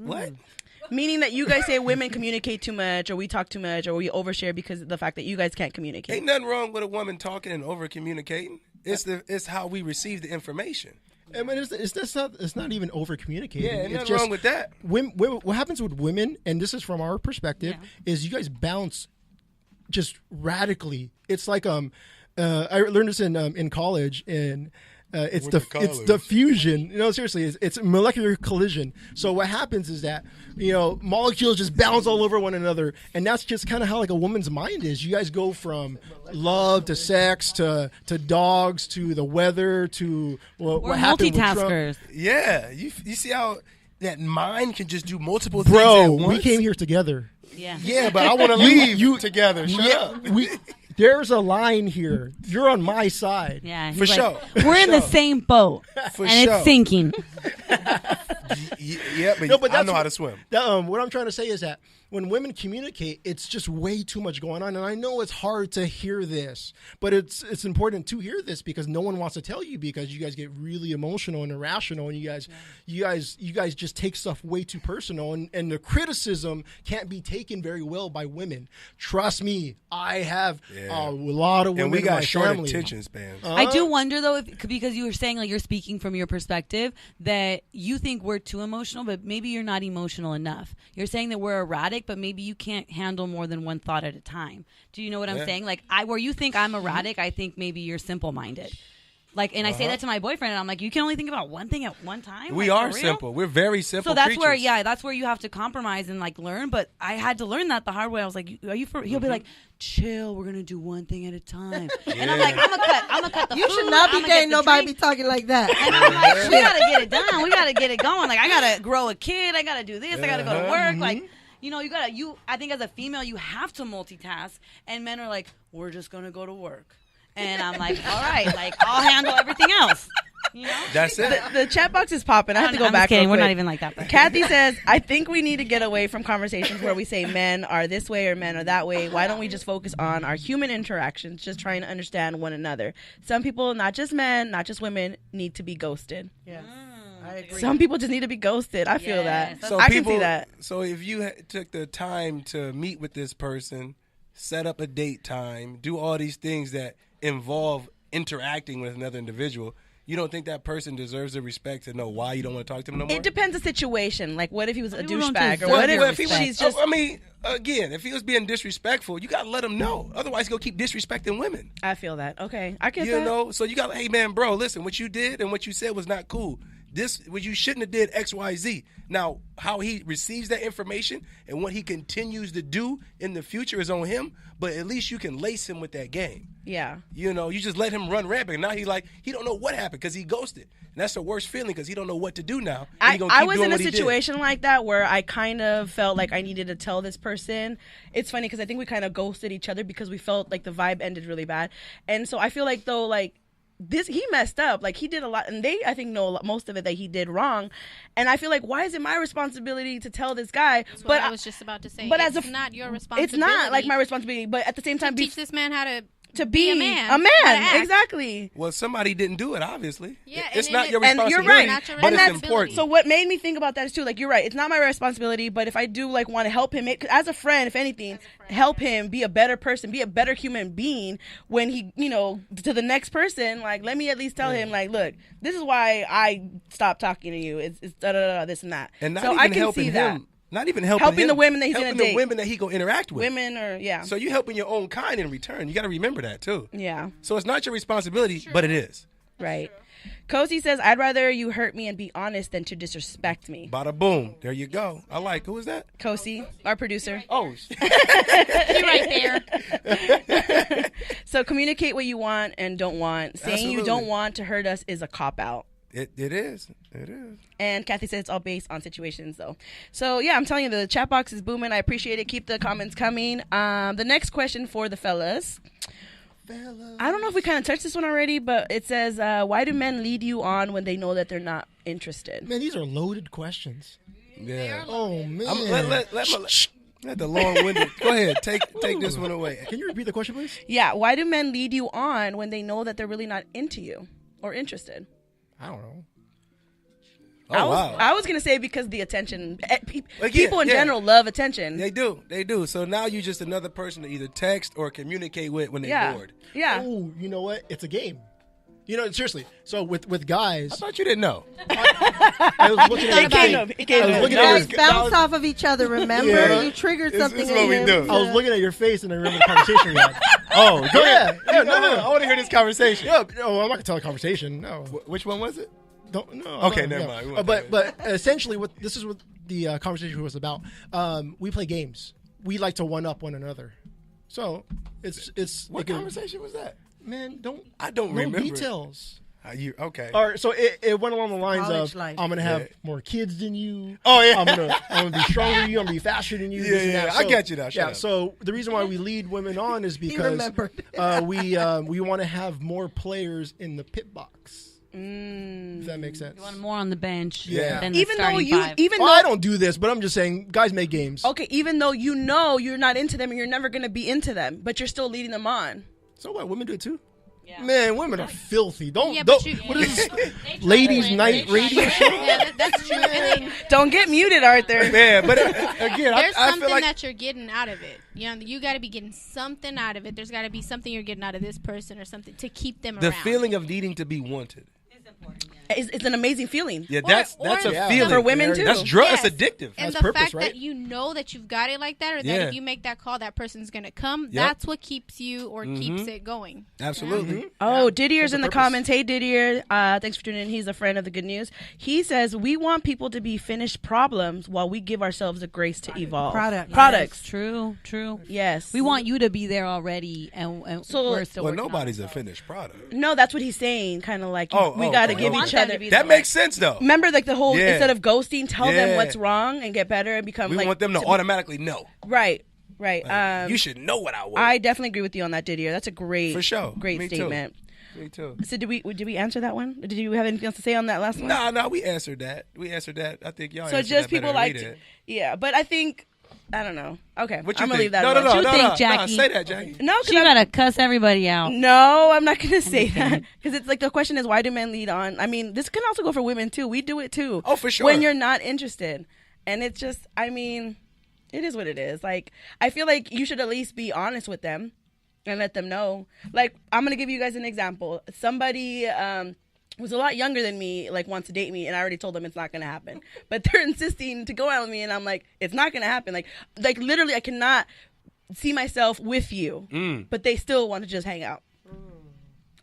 Meaning that you guys say women communicate too much or we talk too much or we overshare because of the fact that you guys can't communicate. Ain't nothing wrong with a woman talking and over communicating. It's how we receive the information. I mean, it's not even over communicating. Yeah, ain't it's nothing just wrong with that. What happens with women, and this is from our perspective, is you guys bounce just radically. It's like I learned this in college, and it's Went to college. it's diffusion. Seriously, it's molecular collision. So what happens is that molecules just bounce all over one another, and that's just kind of how like a woman's mind is. You guys go from love to sex to dogs to the weather to we're what happened with Trump. multitaskers. Yeah, you see how that mind can just do multiple things Bro, at once? we came here together. Yeah. Yeah, but I want to leave together. Shut up. There's a line here. You're on my side. Yeah. For he's like, sure. We're in the same boat, For and sure. it's sinking. Yeah, but No, but I that's know how to swim. What I'm trying to say is that when women communicate, it's just way too much going on. And I know it's hard to hear this, but it's important to hear this because no one wants to tell you because you guys get really emotional and irrational, and you guys just take stuff way too personal, and the criticism can't be taken very well by women. Trust me, I have Yeah. a lot of women And we in got my short family. attention spans. I do wonder though, because you were saying like you're speaking from your perspective that you think we're too emotional, but maybe you're not emotional enough. You're saying that we're erratic, but maybe you can't handle more than one thought at a time. Do you know what I'm Yeah. saying? Like where you think I'm erratic, I think maybe you're simple-minded. Like, and I say that to my boyfriend, and I'm like, you can only think about one thing at one time. We Like, are for real? simple. We're very simple. So that's creatures. that's where you have to compromise and like learn. But I had to learn that the hard way. I was like, "Are you for?" He'll be like, "Chill, we're gonna do one thing at a time." And I'm like, "I'm gonna cut the You food. should not be I'ma get dating the nobody be drink." talking like that. And I'm like, we gotta get it done. We gotta get it going. Like I gotta grow a kid. I gotta do this. I gotta go to work. Like. I think as a female, you have to multitask. And men are like, we're just going to go to work. And I'm like, all right, like I'll handle everything else. That's it. The chat box is popping. I have to go I'm back. just kidding. real We're not quick. even like that. But. Kathy says, I think we need to get away from conversations where we say men are this way or men are that way. Why don't we just focus on our human interactions, just trying to understand one another? Some people, not just men, not just women, need to be ghosted. Yes, I agree. Some people just need to be ghosted. I feel Yes. that. So I can see that. So if you took the time to meet with this person, set up a date time, do all these things that involve interacting with another individual, you don't think that person deserves the respect to know why you don't want to talk to them no more? It depends the situation. Like, what if he was a People don't douchebag? Or deserve what your if respect. she's just... I mean, again, if he was being disrespectful, you got to let him know. Otherwise, he'll keep disrespecting women. I feel that. Okay. I get You that. know? So you got to, hey, man, bro, listen, what you did and what you said was not cool. you shouldn't have did X, Y, Z. Now, how he receives that information and what he continues to do in the future is on him, but at least you can lace him with that game. Yeah. You know, you just let him run rampant. Now he don't know what happened because he ghosted. And that's the worst feeling because he don't know what to do now. And he gonna I keep was doing in a what he did. situation like that where I kind of felt like I needed to tell this person. It's funny because I think we kind of ghosted each other because we felt like the vibe ended really bad. And so I feel like though, like, he messed up. Like, he did a lot, and they, I think, know most of it that he did wrong. And I feel like, why is it my responsibility to tell this guy? That's what I was just about to say. But it's as not your responsibility. it's not like my responsibility. But at the same time, teach this man how to be a man. A man, how to act. exactly. Well, somebody didn't do it, obviously. Yeah, it's and not your and responsibility, you're right, Not your but it's responsibility. important. So what made me think about that is too, like, you're right. It's not my responsibility, but if I do like want to help him, as a friend, if anything, help him be a better person, be a better human being. When he, you know, to the next person, like, let me at least tell him, like, look, this is why I stopped talking to you. It's this and that. And not so even I can helping see him. that. Not even helping Helping him, the women that he's gonna helping the date. women that he gonna interact with. Women or yeah. So you helping your own kind in return. You got to remember that too. Yeah. So it's not your responsibility, but it is. Right. Cozy says, I'd rather you hurt me and be honest than to disrespect me. Bada boom. There you go. I like. Who is that? Cozy, our producer. Oh, He right there. So communicate what you want and don't want. Saying you Absolutely. don't want to hurt us is a cop-out. it is. It is. And Kathy said it's all based on situations, though. So, yeah, I'm telling you, the chat box is booming. I appreciate it. Keep the comments coming. The next question for the fellas. I don't know if we kind of touched this one already, but it says, why do men lead you on when they know that they're not interested? Man, these are loaded questions. Yeah. Oh man. Let the long-winded. Go ahead. Take this one away. Can you repeat the question, please? Yeah, why do men lead you on when they know that they're really not into you or interested? I don't know. Oh, wow. I was going to say because the attention. Again, People in yeah. general love attention. They do. So now you're just another person to either text or communicate with when they're Yeah. bored. Yeah. Oh, you know what? It's a game. You know, seriously. So with guys, I thought you didn't know. I was looking at It came up. It came I was up. looking You at guys your, bounce off of each other, remember? Yeah. You triggered This something is in what we him. do. I was looking at your face and I remember the conversation we had. Oh, go ahead. Yeah, no. I want to hear this conversation. Yeah, no, I'm not gonna tell a conversation. No, Which one was it? don't. No. Okay, no, never no. mind. We won't But do it. essentially, what this is what the conversation was about. We play games. We like to one up one another. So it's What like a- conversation was that? man, I don't no remember. details. You okay? All right, so it went along the lines College of life. I'm gonna have Yeah. more kids than you. Oh, yeah. I'm gonna be stronger than you. I'm gonna be faster than you. Yeah, this and yeah, that. I get you now. Shut Yeah. up. So the reason why we lead women on is because remembered. we want to have more players in the pit box. If that makes sense. You want more on the bench Yeah. than the Even though starting you, five. even Well, though I don't do this, but I'm just saying, guys make games. Okay, even though you know you're not into them and you're never going to be into them, but you're still leading them on. So what? Women do it too. Yeah. Man, women are filthy. Don't. Yeah, don't but you- what is this? They try Ladies' to- night they try radio to- show? Yeah, that's true. I mean, Don't get muted, Arthur. Man, but again, there's I something feel like that you're getting out of it. You know, you got to be getting something out of it. There's got to be something you're getting out of this person or something to keep them the around. feeling of needing to be wanted. It's an amazing feeling. Yeah, Or- that's or a Yeah. feeling For women, too. That's drug. Yes. That's addictive. And That's the purpose, fact right? that you know that you've got it like that, or that Yeah. if you make that call, that person's gonna come. Yep. That's what keeps you or keeps it going. Absolutely. Oh, Didier's That's in the the purpose. comments. Hey, Didier. Thanks for tuning in. He's a friend of the Good News. He says, we want people to be finished problems while we give ourselves the grace to evolve. Products. True. Yes. We want you to be there already, and So- we're still Well, working on nobody's it. a finished product. No, that's what he's saying. Kind of like, we Oh, got to oh, give oh. each Want them other. to be That makes sense though. Remember, like the whole, Yeah. instead of ghosting, tell them Yeah. what's wrong and get better and become We like. want them to automatically know. Right. You should know what I want. I definitely agree with you on that, Didier. That's a great, For sure. great Me too. statement. Me too. So did we answer that one? Did you have anything else to say on that last one? No, we answered that. I think y'all. So answered just that better people than like we to, did. yeah. But I think I don't know. Okay, What you I'm gonna think? leave that. No, alone. What you think, no. Jackie? Say that, Jackie. No, 'cause She I'm- gotta cuss everybody out. no, I'm not gonna say that because it's like the question is why do men lead on? I mean, this can also go for women too. We do it too. Oh, for sure. When you're not interested, and it's just, I mean, it is what it is. Like, I feel like you should at least be honest with them and let them know. Like, I'm gonna give you guys an example. Somebody who's a lot younger than me, like, wants to date me, and I already told them it's not gonna happen. But they're insisting to go out with me, and I'm like, it's not gonna happen. Like literally, I cannot see myself with you, but they still want to just hang out.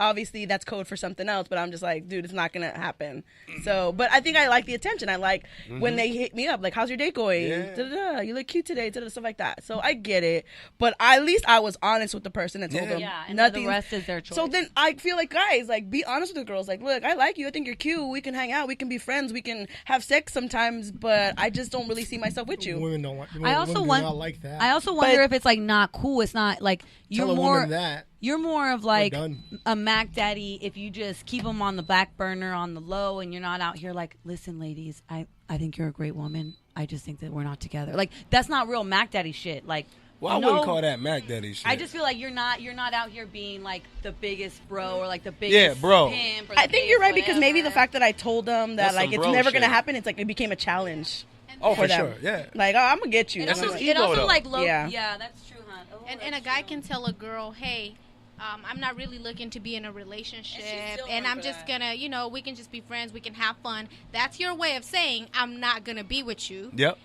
obviously that's code for something else, but I'm just like, dude, it's not gonna happen. So, but I think I like the attention. I like when they hit me up, like, how's your day going? Yeah. Da-da-da, you look cute today, da-da, stuff like that. So I get it, but at least I was honest with the person and told them Yeah, and nothing. the rest is their choice. So then I feel like, guys, like, be honest with the girls. Like, look, I like you. I think you're cute. We can hang out. We can be friends. We can have sex sometimes, but I just don't really see myself with you. Women don't like. I also women do not want. like that. I also wonder But- if it's like not cool. It's not like you're Tell a more. woman that. You're more of like done. a Mac Daddy if you just keep them on the back burner on the low and you're not out here like, listen, ladies, I think you're a great woman. I just think that we're not together. Like, that's not real Mac Daddy shit. Like, Well, I no, wouldn't call that Mac Daddy shit. I just feel like you're not out here being like the biggest bro or like the biggest bro. pimp or the I think you're biggest right because maybe the whatever. fact that I told them that That's like some it's bro never gonna shit. happen, it's like it became a challenge. oh, for them. sure, yeah. Like, oh, I'm gonna get you. It That's also, his it ego, also though. like low. Yeah. Yeah, that's true, huh? Oh, And that's a guy true. can tell a girl, hey, I'm not really looking to be in a relationship, still and like I'm just that. gonna, we can just be friends, we can have fun. That's your way of saying I'm not gonna be with you. Yep.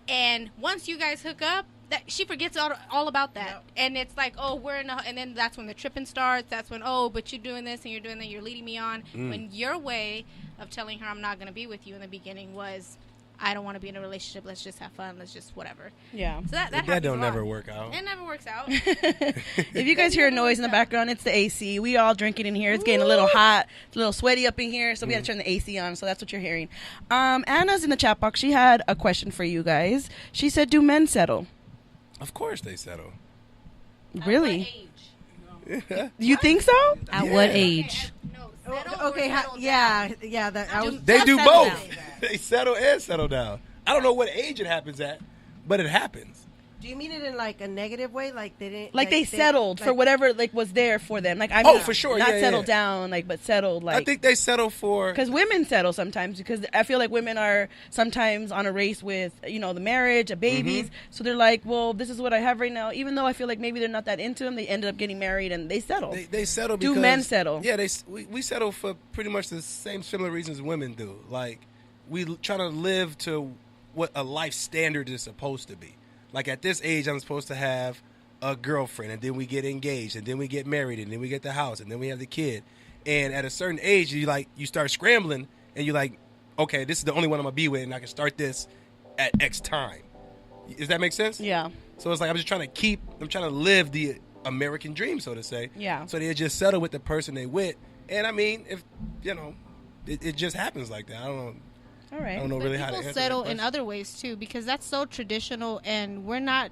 And once you guys hook up, that she forgets all about that, and it's like, oh, and then that's when the tripping starts. That's when, oh, but you're doing this and you're doing that, you're leading me on. When your way of telling her I'm not gonna be with you in the beginning was, I don't want to be in a relationship. Let's just have fun. Let's just whatever. Yeah. So that That don't happens a never lot. work out. It never works out. If you guys hear a noise in the background, it's the AC. We all drinking in here. It's getting a little hot, it's a little sweaty up in here, so we had to turn the AC on. So that's what you're hearing. Anna's in the chat box. She had a question for you guys. She said, "Do men settle?" Of course they settle. Really? You think so? At what age? No, settle or Okay, settle down. yeah. That I was. They do settle both. down. They settle and settle down. I don't know what age it happens at, but it happens. Do you mean it in like a negative way? Like they didn't. Like they settled for like- whatever like was there for them. Like I Oh, mean, for sure. not Yeah, settled yeah. down, like but settled. Like I think they settle for. because women settle sometimes because I feel like women are sometimes on a race with the marriage, the babies. So they're like, well, this is what I have right now. Even though I feel like maybe they're not that into them, they ended up getting married and they settle. They settle Do because men settle? Yeah, we settle for pretty much the same similar reasons women do. Like we try to live to what a life standard is supposed to be. Like at this age, I'm supposed to have a girlfriend, and then we get engaged, and then we get married, and then we get the house, and then we have the kid. And at a certain age, you start scrambling, and you're like, okay, this is the only one I'm gonna be with, and I can start this at X time. Does that make sense? Yeah. So it's like I'm trying to live the American dream, so to say. Yeah. So they just settle with the person they with, and I mean, if it just happens like that. I don't know. All right. I don't know But really how to people answer settle that in question. other ways too, because that's so traditional, and we're not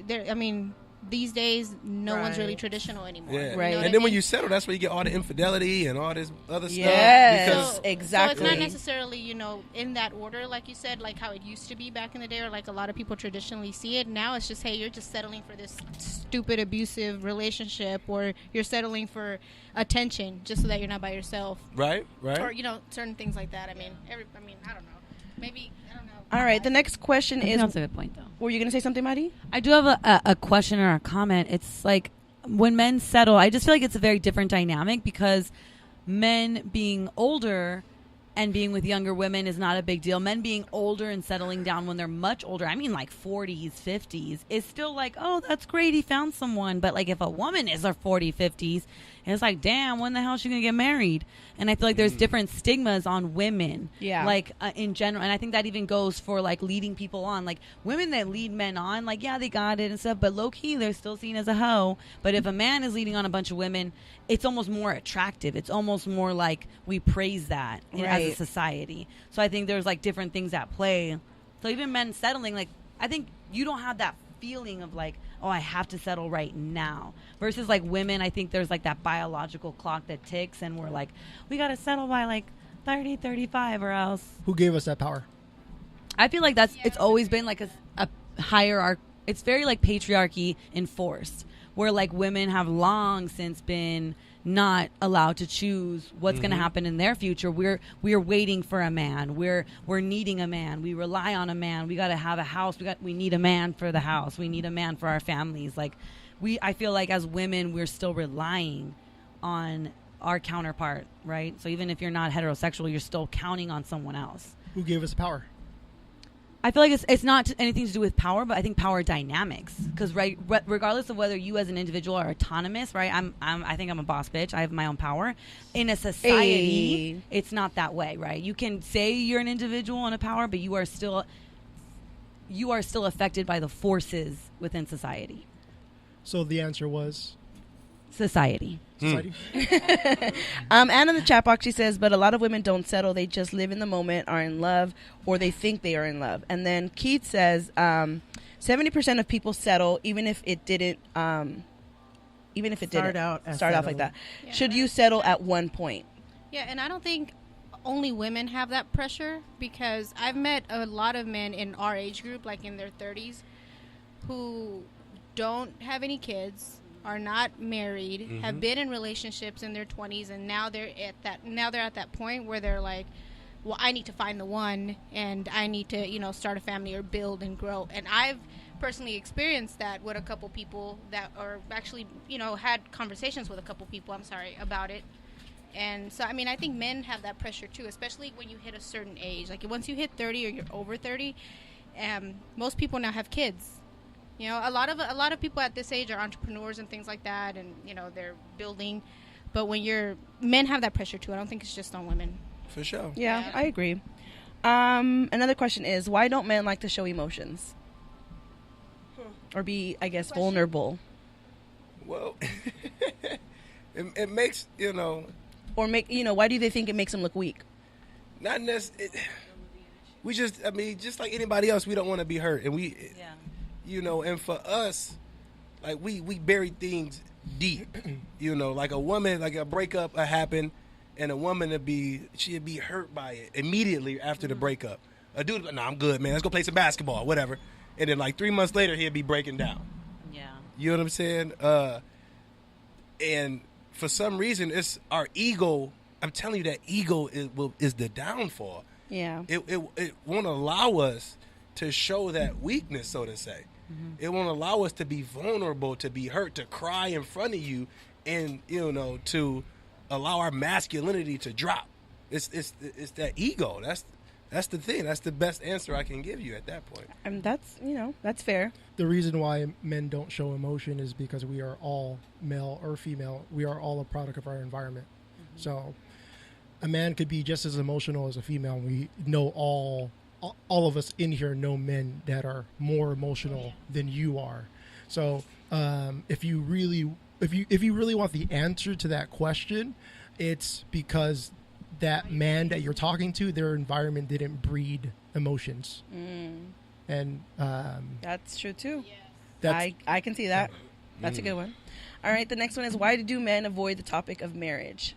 there. I mean, these days, no one's really Right. traditional anymore. Yeah. You know Right. what And I then when mean? you settle, that's where you get all the infidelity and all this other stuff. Yes. Because So exactly. it's not necessarily, in that order, like you said, like how it used to be back in the day, or like a lot of people traditionally see it. Now it's just, hey, you're just settling for this stupid abusive relationship, or you're settling for attention just so that you're not by yourself, right. or certain things like that. I mean, I don't know. Maybe I don't know. All right. The next question I think is: that's a good point, though. were you gonna say something, Maddie? I do have a question or a comment. It's like when men settle, I just feel like it's a very different dynamic because men being older and being with younger women is not a big deal. Men being older and settling down when they're much older, I mean like 40s, 50s, is still like, oh, that's great, he found someone. But like if a woman is her 40s, 50s, it's like, damn, when the hell is she going to get married? And I feel like there's different stigmas on women. Yeah. Like in general. And I think that even goes for like leading people on. Like women that lead men on, like, yeah, they got it and stuff. But low key, they're still seen as a hoe. But if a man is leading on a bunch of women, it's almost more attractive. It's almost more like we praise that as a Right. society. So I think there's like different things at play. So even men settling, like, I think you don't have that feeling of like, oh, I have to settle right now. Versus like women, I think there's like that biological clock that ticks and we're like, we got to settle by like 30, 35 or else. Who gave us that power? I feel like it's always been like a hierarchy. It's very like patriarchy enforced, where like women have long since been not allowed to choose what's going to happen in their future. We're waiting for a man. We're needing a man. We rely on a man. We got to have a house. We need a man for the house. We need a man for our families. Like I feel like as women, we're still relying on our counterpart, right? So even if you're not heterosexual, you're still counting on someone else. Who gave us power? I feel like it's not anything to do with power, but I think power dynamics. Because regardless of whether you as an individual are autonomous, right? I think I'm a boss bitch. I have my own power. In a society, it's not that way, right? You can say you're an individual and a power, but you are still affected by the forces within society. So the answer was Society. Anna in the chat box, she says, but a lot of women don't settle. They just live in the moment, are in love, or they think they are in love. And then Keith says 70% of people settle, even if it didn't start off like that. Yeah. Should you settle at one point? Yeah, and I don't think only women have that pressure, because I've met a lot of men in our age group, like in their 30s, who don't have any kids, are not married, have been in relationships in their 20s, and now they're at that point where they're like, well, I need to find the one, and I need to, start a family or build and grow. And I've personally experienced that with a couple people that are actually, had conversations with a couple people, about it. And so, I think men have that pressure too, especially when you hit a certain age. Like once you hit 30 or you're over 30, most people now have kids. A lot of people at this age are entrepreneurs and things like that, and they're building. But men have that pressure too. I don't think it's just on women. For sure. Yeah, I agree. Another question is, why don't men like to show emotions or be, I guess, vulnerable? Well, it makes or why do they think it makes them look weak? not necessarily. We just like anybody else, we don't want to be hurt, and and for us, like we bury things deep, like a woman, like a breakup happened, and a woman she'd be hurt by it immediately after the breakup. A dude, no, I'm good, man. Let's go play some basketball, whatever. And then like 3 months later, he'd be breaking down. Yeah. You know what I'm saying? And for some reason, it's our ego. I'm telling you that ego is the downfall. Yeah. It won't allow us to show that weakness, so to say. It won't allow us to be vulnerable, to be hurt, to cry in front of you, and to allow our masculinity to drop. It's that ego. That's the thing. That's the best answer I can give you at that point. And that's fair. the reason why men don't show emotion is because we are all male or female. We are all a product of our environment. Mm-hmm. So a man could be just as emotional as a female. We know all of us in here know men that are more emotional than you are. So if you really want the answer to that question, it's because that man that you're talking to, their environment didn't breed emotions. And that's true too. Yes. I can see that. That's a good one. All right, the next one is, why do men avoid the topic of marriage?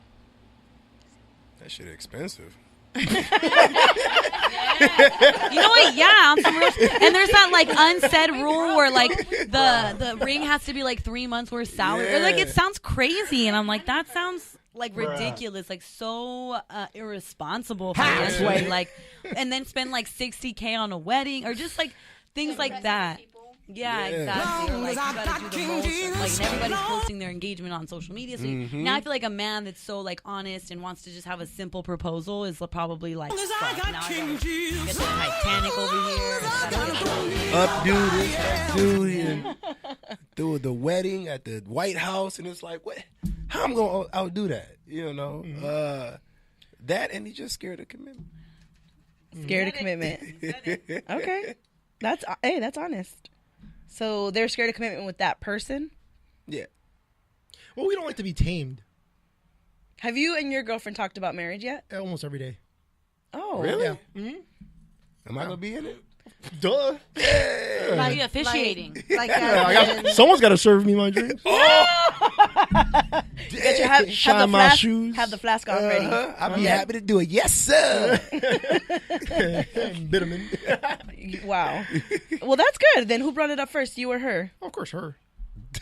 That shit expensive. You know what? Yeah, on some real and there's that like unsaid rule where like the ring has to be like 3 months worth salary. Yeah. Like it sounds crazy, and I'm like, that sounds like ridiculous, like so irresponsible financially. Like, and then spend like $60K on a wedding or just like things like that. Yeah, exactly. Or like, you gotta do the most. Like, and everybody's posting their engagement on social media. So now I feel like a man that's so like honest and wants to just have a simple proposal is probably like, fuck, now I gotta get the Titanic over here. Updo this, updo and do the wedding at the White House, and it's like, what? How I'm gonna outdo that? You know, that, and he's just scared of commitment. Scared of commitment. Okay, that's honest. So they're scared of commitment with that person? Yeah. Well, we don't like to be tamed. Have you and your girlfriend talked about marriage yet? Almost every day. Oh, Really? Yeah. Mm-hmm. Am I gonna be in it? Duh. Yeah. Like officiating. Someone's got to serve me my drinks. Shine my shoes. Have the flask on ready. I'll be happy to do it. Yes, sir. Bitterman. Wow. Well, that's good. Then who brought it up first, you or her? Of course, her.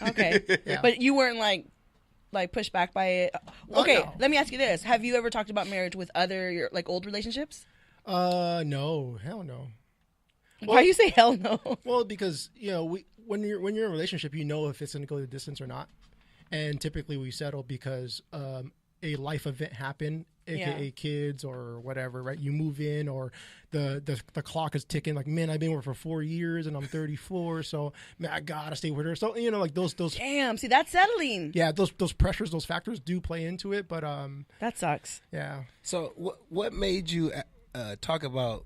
Okay. Yeah. But you weren't like pushed back by it. Okay, no. Let me ask you this: have you ever talked about marriage with other like old relationships? No, hell no. Why you say hell no? Well, because when you're in a relationship, you know if it's going to go the distance or not, and typically we settle because a life event happen, aka kids or whatever, right? You move in, or the clock is ticking. Like, man, I've been with her for 4 years and I'm 34, so man, I gotta stay with her. So like those. Damn, see, that's settling. Yeah, those pressures, those factors do play into it, but that sucks. yeah. So what made you talk about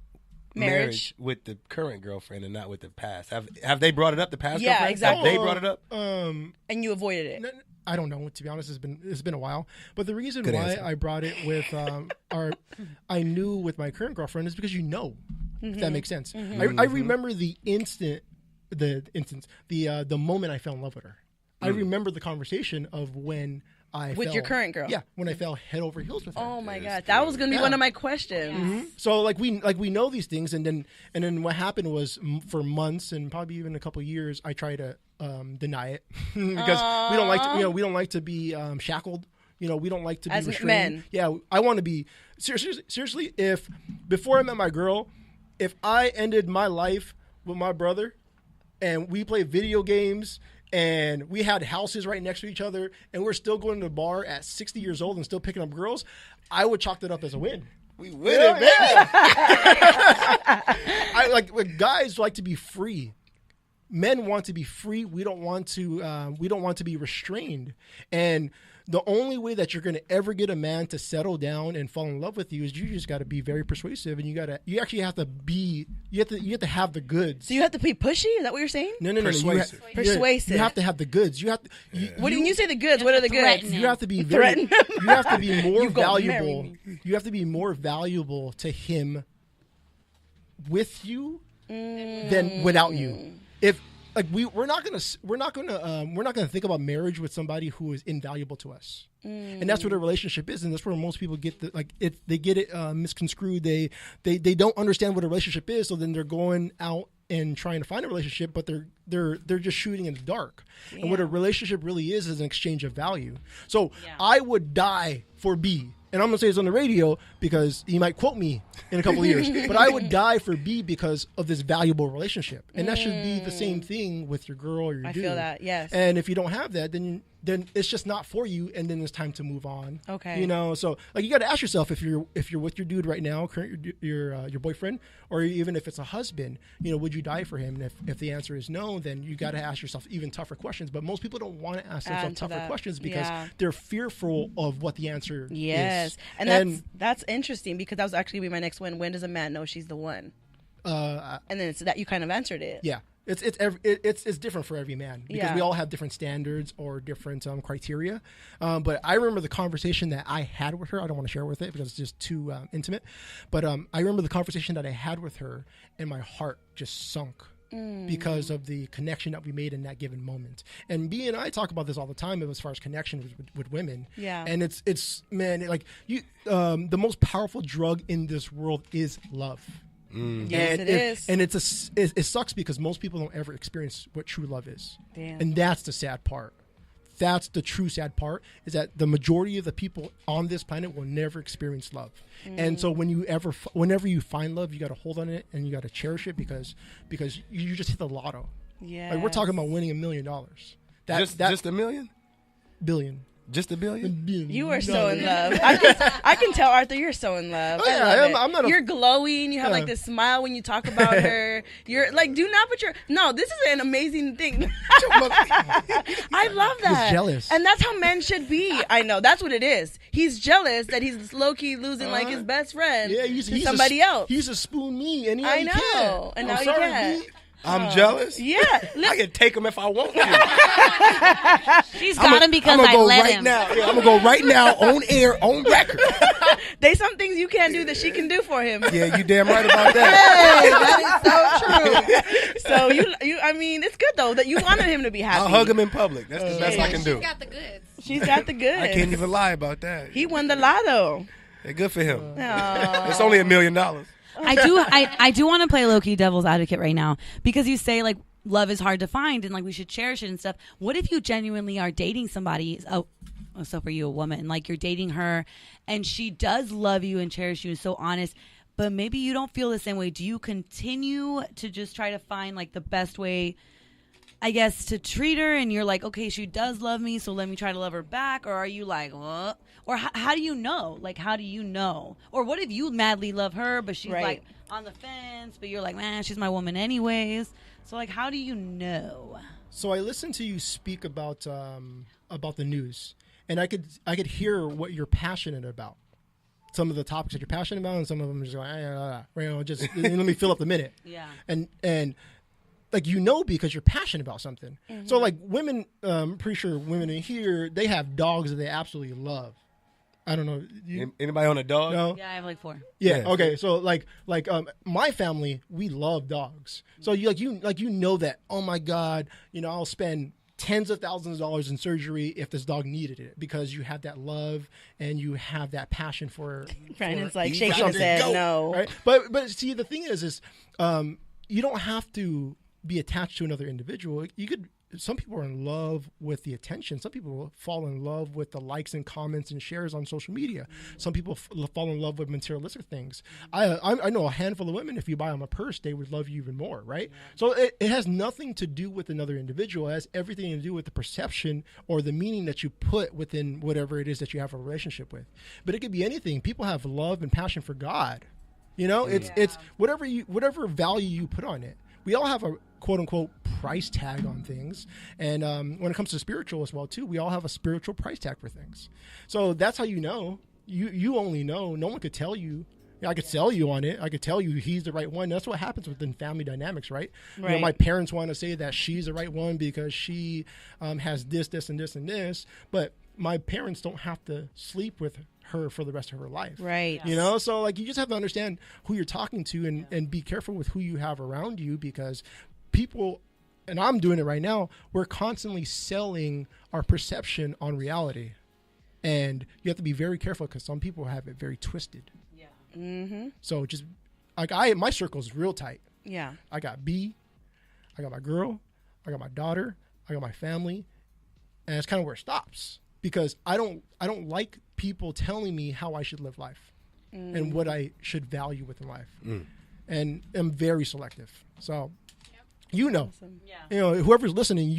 marriage with the current girlfriend and not with the past? Have they brought it up? The past Yeah, girlfriend? exactly. Have they brought it up? And you avoided it. I don't know. To be honest, it's been a while. But the reason Good why answer. I brought it with I knew with my current girlfriend is because if that makes sense. I remember the moment I fell in love with her. I remember the conversation of when I With fell, your current girl? Yeah, when I fell head over heels with her. Oh my God, that was gonna be one of my questions. So we know these things, and then what happened was for months and probably even a couple of years, I tried to deny it because we don't like to be shackled. We don't like to be As restrained. men. Yeah, I want to be seriously. If before I met my girl, if I ended my life with my brother, and we played video games, and we had houses right next to each other, and we're still going to the bar at 60 years old and still picking up girls, I would chalk that up as a win. We with it, man. I like guys like to be free. Men want to be free. We don't want to be restrained. And the only way that you're going to ever get a man to settle down and fall in love with you is you just got to be very persuasive, and you actually have to be you have to have the goods. So you have to be pushy? Is that what you're saying? No. Persuasive. Persuasive. You have to have the goods. You have to. When you say the goods, what are the goods? threaten You have to be very. Threaten. You have to be more You go marry valuable. me. You have to be more valuable to him with you than without you. If like we're not gonna think about marriage with somebody who is invaluable to us. And that's what a relationship is, and that's where most people get they get it misconstrued. They don't understand what a relationship is, so then they're going out and trying to find a relationship, but they're just shooting in the dark. Yeah. And what a relationship really is an exchange of value. So I would die for B. And I'm going to say this on the radio because he might quote me in a couple of years. But I would die for B because of this valuable relationship. And that should be the same thing with your girl or your dude. I feel that, yes. And if you don't have that, then it's just not for you, and then it's time to move on. Okay. So like you got to ask yourself if you're with your dude right now, your boyfriend, or even if it's a husband, would you die for him? And if the answer is no, then you got to ask yourself even tougher questions. But most people don't want to ask themselves tougher questions because they're fearful of what the answer is. Yes, and that's interesting because that was actually be my next one. When does a man know she's the one? And then it's that you kind of answered it. Yeah. It's different for every man because we all have different standards or different criteria. But I remember the conversation that I had with her. I don't want to share with it because it's just too intimate. But I remember the conversation that I had with her, and my heart just sunk because of the connection that we made in that given moment. And B and I talk about this all the time as far as connections with women. Yeah. And it's man, like the most powerful drug in this world is love. Yes, it is. And it sucks because most people don't ever experience what true love is. Damn. And that's the sad part. That's the true sad part, is that the majority of the people on this planet will never experience love. And so whenever you find love, you got to hold on it and you got to cherish it because you just hit the lotto. Yeah. Like we're talking about winning $1 million. Just $1 million? Billion. Just $1 billion? You are so in love. I can tell, Arthur, you're so in love. Oh, yeah, I love it. I'm not you're glowing. You have like this smile when you talk about her. You're like, do not put your. No, this is an amazing thing. I love that. He's jealous. And that's how men should be. I know. That's what it is. He's jealous that he's low key losing like his best friend to somebody else. He used to spoon me, and I know. And now you can't. I'm jealous. Yeah. I can take him if I want to. She's got him because I let him. Now. Yeah, I'm going to go right now on air, on record. There's some things you can't do that she can do for him. Yeah, you damn right about that. That is so true. So I mean, it's good though that you wanted him to be happy. I'll hug him in public. That's the best I can do. She's got the goods. She's got the goods. I can't even lie about that. He won the lotto. Yeah, good for him. Aww. It's only $1 million. I do want to play low-key devil's advocate right now because you say like love is hard to find and like we should cherish it and stuff. What if you genuinely are dating somebody? So for you, a woman, like you're dating her and she does love you and cherish you and so honest, but maybe you don't feel the same way. Do you continue to just try to find like the best way I guess, to treat her, and you're like, okay, she does love me, so let me try to love her back? Or are you like, what? Or how do you know? Like, how do you know? Or what if you madly love her, but she's like on the fence, but you're like, man, she's my woman anyways. So like, how do you know? So I listened to you speak about the news, and I could hear what you're passionate about. Some of the topics that you're passionate about, and some of them are just like, just let me fill up the minute. Yeah. And like, because you're passionate about something. Mm-hmm. So like women, I'm pretty sure women in here, they have dogs that they absolutely love. I don't know. Anybody on a dog? No? Yeah, I have like 4. Yeah. Okay. So like my family, we love dogs. So you know that. Oh my God, I'll spend tens of thousands of dollars in surgery if this dog needed it, because you have that love and you have that passion for. Brandon's like shaking his head. No. Right. But see, the thing is you don't have to be attached to another individual. Some people are in love with the attention. Some people fall in love with the likes and comments and shares on social media. Some people fall in love with materialistic things. I know a handful of women, if you buy them a purse, they would love you even more, right? Yeah. So it has nothing to do with another individual. It has everything to do with the perception or the meaning that you put within whatever it is that you have a relationship with. But it could be anything. People have love and passion for God. It's whatever value you put on it. We all have a quote unquote price tag on things. And when it comes to spiritual as well too, we all have a spiritual price tag for things. So that's how you know. You only know. No one could tell you. I could sell you on it. I could tell you he's the right one. That's what happens within family dynamics, right? My parents want to say that she's the right one because she has this, and this, and this. But my parents don't have to sleep with her for the rest of her life. Right. So like, you just have to understand who you're talking to and be careful with who you have around you, because people, and I'm doing it right now, we're constantly selling our perception on reality. And you have to be very careful, because some people have it very twisted. Yeah. Mm-hmm. So just like my circle is real tight. Yeah. I got B, I got my girl, I got my daughter, I got my family, and that's kind of where it stops, because I don't like people telling me how I should live life and what I should value within life. And I'm very selective. So Awesome. Yeah. Whoever's listening,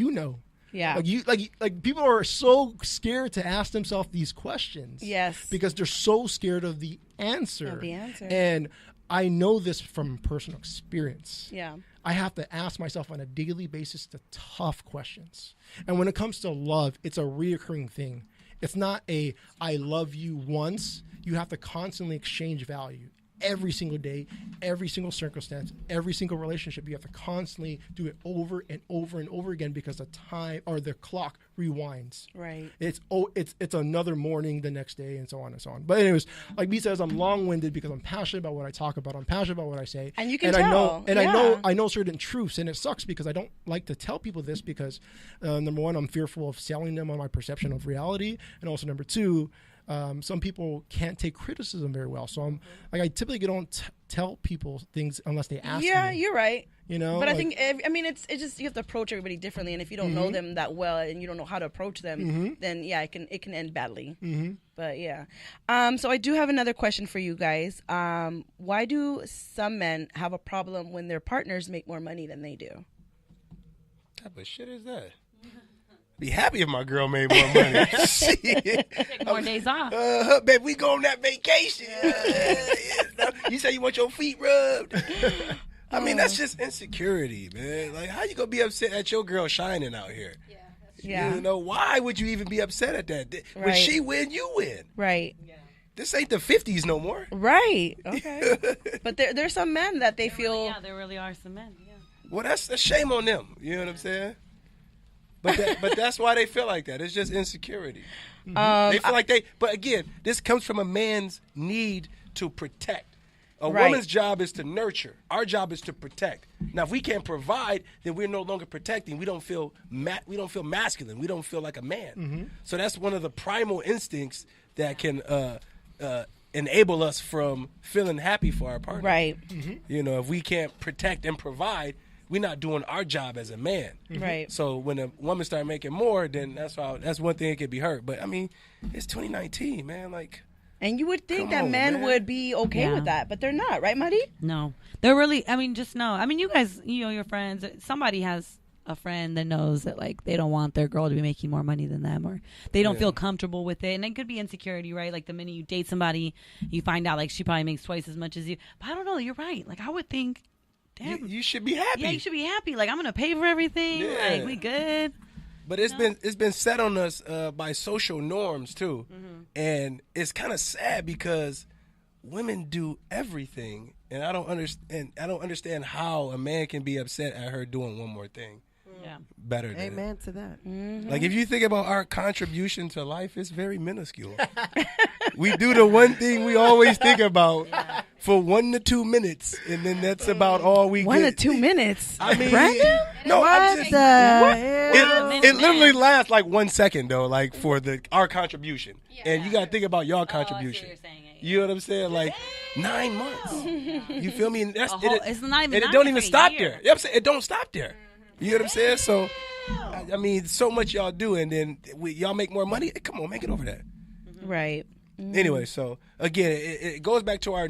Yeah. Like people are so scared to ask themselves these questions. Yes. Because they're so scared of the answer. And I know this from personal experience. Yeah. I have to ask myself on a daily basis the tough questions. And when it comes to love, it's a reoccurring thing. It's not a I love you once. You have to constantly exchange value. Every single day, every single circumstance, every single relationship, you have to constantly do it over and over and over again, because the time or the clock rewinds. Right. It's another morning the next day, and so on and so on. But anyways, like B says, I'm long-winded because I'm passionate about what I talk about. I'm passionate about what I say. And you can tell. I know certain truths, and it sucks because I don't like to tell people this, because number one, I'm fearful of selling them on my perception of reality, and also number two, some people can't take criticism very well. So I typically don't tell people things unless they ask me. Yeah, you're right. But I think, it's just, you have to approach everybody differently. And if you don't know them that well and you don't know how to approach them, then yeah, it can end badly. But yeah. So I do have another question for you guys. Why do some men have a problem when their partners make more money than they do? What type of shit is that? Be happy if my girl made more money. Take more days off. Babe, we go on that vacation. You say you want your feet rubbed. I mean, that's just insecurity, man. Like, how you gonna be upset at your girl shining out here? Yeah. Why would you even be upset at that? When she win, you win. Right. Yeah. This ain't the 50s no more. Right. Okay. But there's some men that they feel. There really are some men. Yeah. Well, that's a shame on them. You know what I'm saying? But that's why they feel like that. It's just insecurity. They feel like but again, this comes from a man's need to protect. A woman's job is to nurture. Our job is to protect. Now, if we can't provide, then we're no longer protecting. We don't feel masculine. We don't feel like a man. So that's one of the primal instincts that can enable us from feeling happy for our partner. Right. If we can't protect and provide, we're not doing our job as a man. Right. So when a woman start making more, then that's one thing that could be hurt. But I mean, it's 2019, man. Like, and you would think that men would be okay with that, but they're not, right, Madi? No, they're really. I mean, just no. I mean, you guys, your friends. Somebody has a friend that knows that like they don't want their girl to be making more money than them, or they don't Yeah. feel comfortable with it. And it could be insecurity, right? Like the minute you date somebody, you find out like she probably makes twice as much as you. But I don't know. You're right. Like I would think, damn, You should be happy. yeah, you should be happy. Like I'm gonna pay for everything. Yeah. Like we good. But it's been set on us by social norms too, and it's kind of sad because women do everything, and I don't understand how a man can be upset at her doing one more thing Yeah. better than it. Amen to that. Like if you think about our contribution to life, it's very minuscule. We do the one thing we always think about for 1 to 2 minutes, and then that's about all we 1 get. to 2 minutes. I mean, Brandon? no, I'm What just, the hell? it literally lasts like 1 second though, like for our contribution, and you got to think about your contribution. You know what I'm saying? Like 9 months. You feel me? And that's It's not even. and it not don't even a stop year. there. You know what I'm saying? It don't stop there. You know what I'm saying? So, I mean, so much y'all do, and then y'all make more money. Come on, make it over that. Right. Anyway, so again, it goes back to our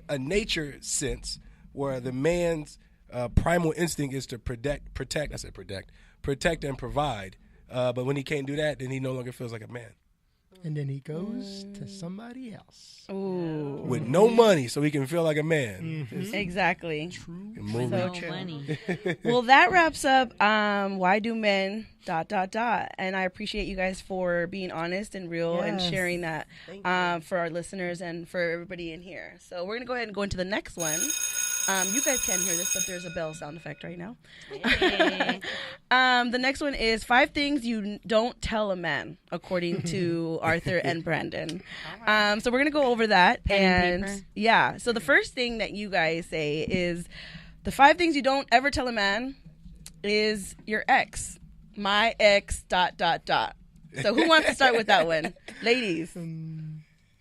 a nature sense where the man's primal instinct is to protect. I said protect and provide. But when he can't do that, then he no longer feels like a man. And then he goes to somebody else. Ooh. With no money, so he can feel like a man. Exactly. And move So it. true. Money. Well, that wraps up why do men ... And I appreciate you guys for being honest and real and Yes. sharing that for our listeners and for everybody in here. So we're gonna go ahead and go into the next one. You guys can't hear this, but there's a bell sound effect right now. Hey. The next one is 5 things you don't tell a man, according to Arthur and Brandon. So we're gonna go over that. Pen and and paper. yeah, so the first thing that you guys say is the 5 things you don't ever tell a man is your ex. My ex ... So who wants to start with that one? Ladies.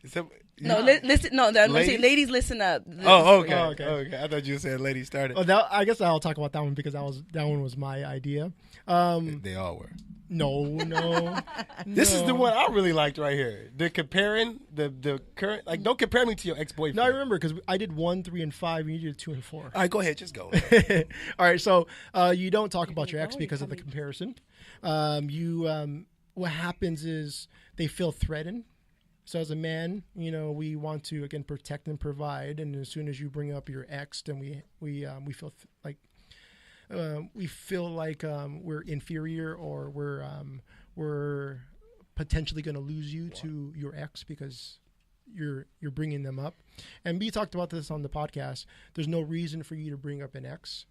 So- No, listen. No, I'm saying Ladies? ladies, listen up. Oh, okay. Oh, okay. Okay. I thought you said ladies started. Oh, I guess I'll talk about that one because that one was my idea. They all were. No. This is the one I really liked right here. The comparing the current, like, don't compare me to your ex-boyfriend. No, I remember because I did 1, 3, and 5, and you did 2 and 4. All right, go ahead. Just go. All right, so you don't talk about your ex because of the comparison. What happens is they feel threatened. So as a man, we want to again protect and provide, and as soon as you bring up your ex, then we feel like we're inferior, or we're potentially going to lose you to your ex because you're bringing them up. And we talked about this on the podcast. There's no reason for you to bring up an ex.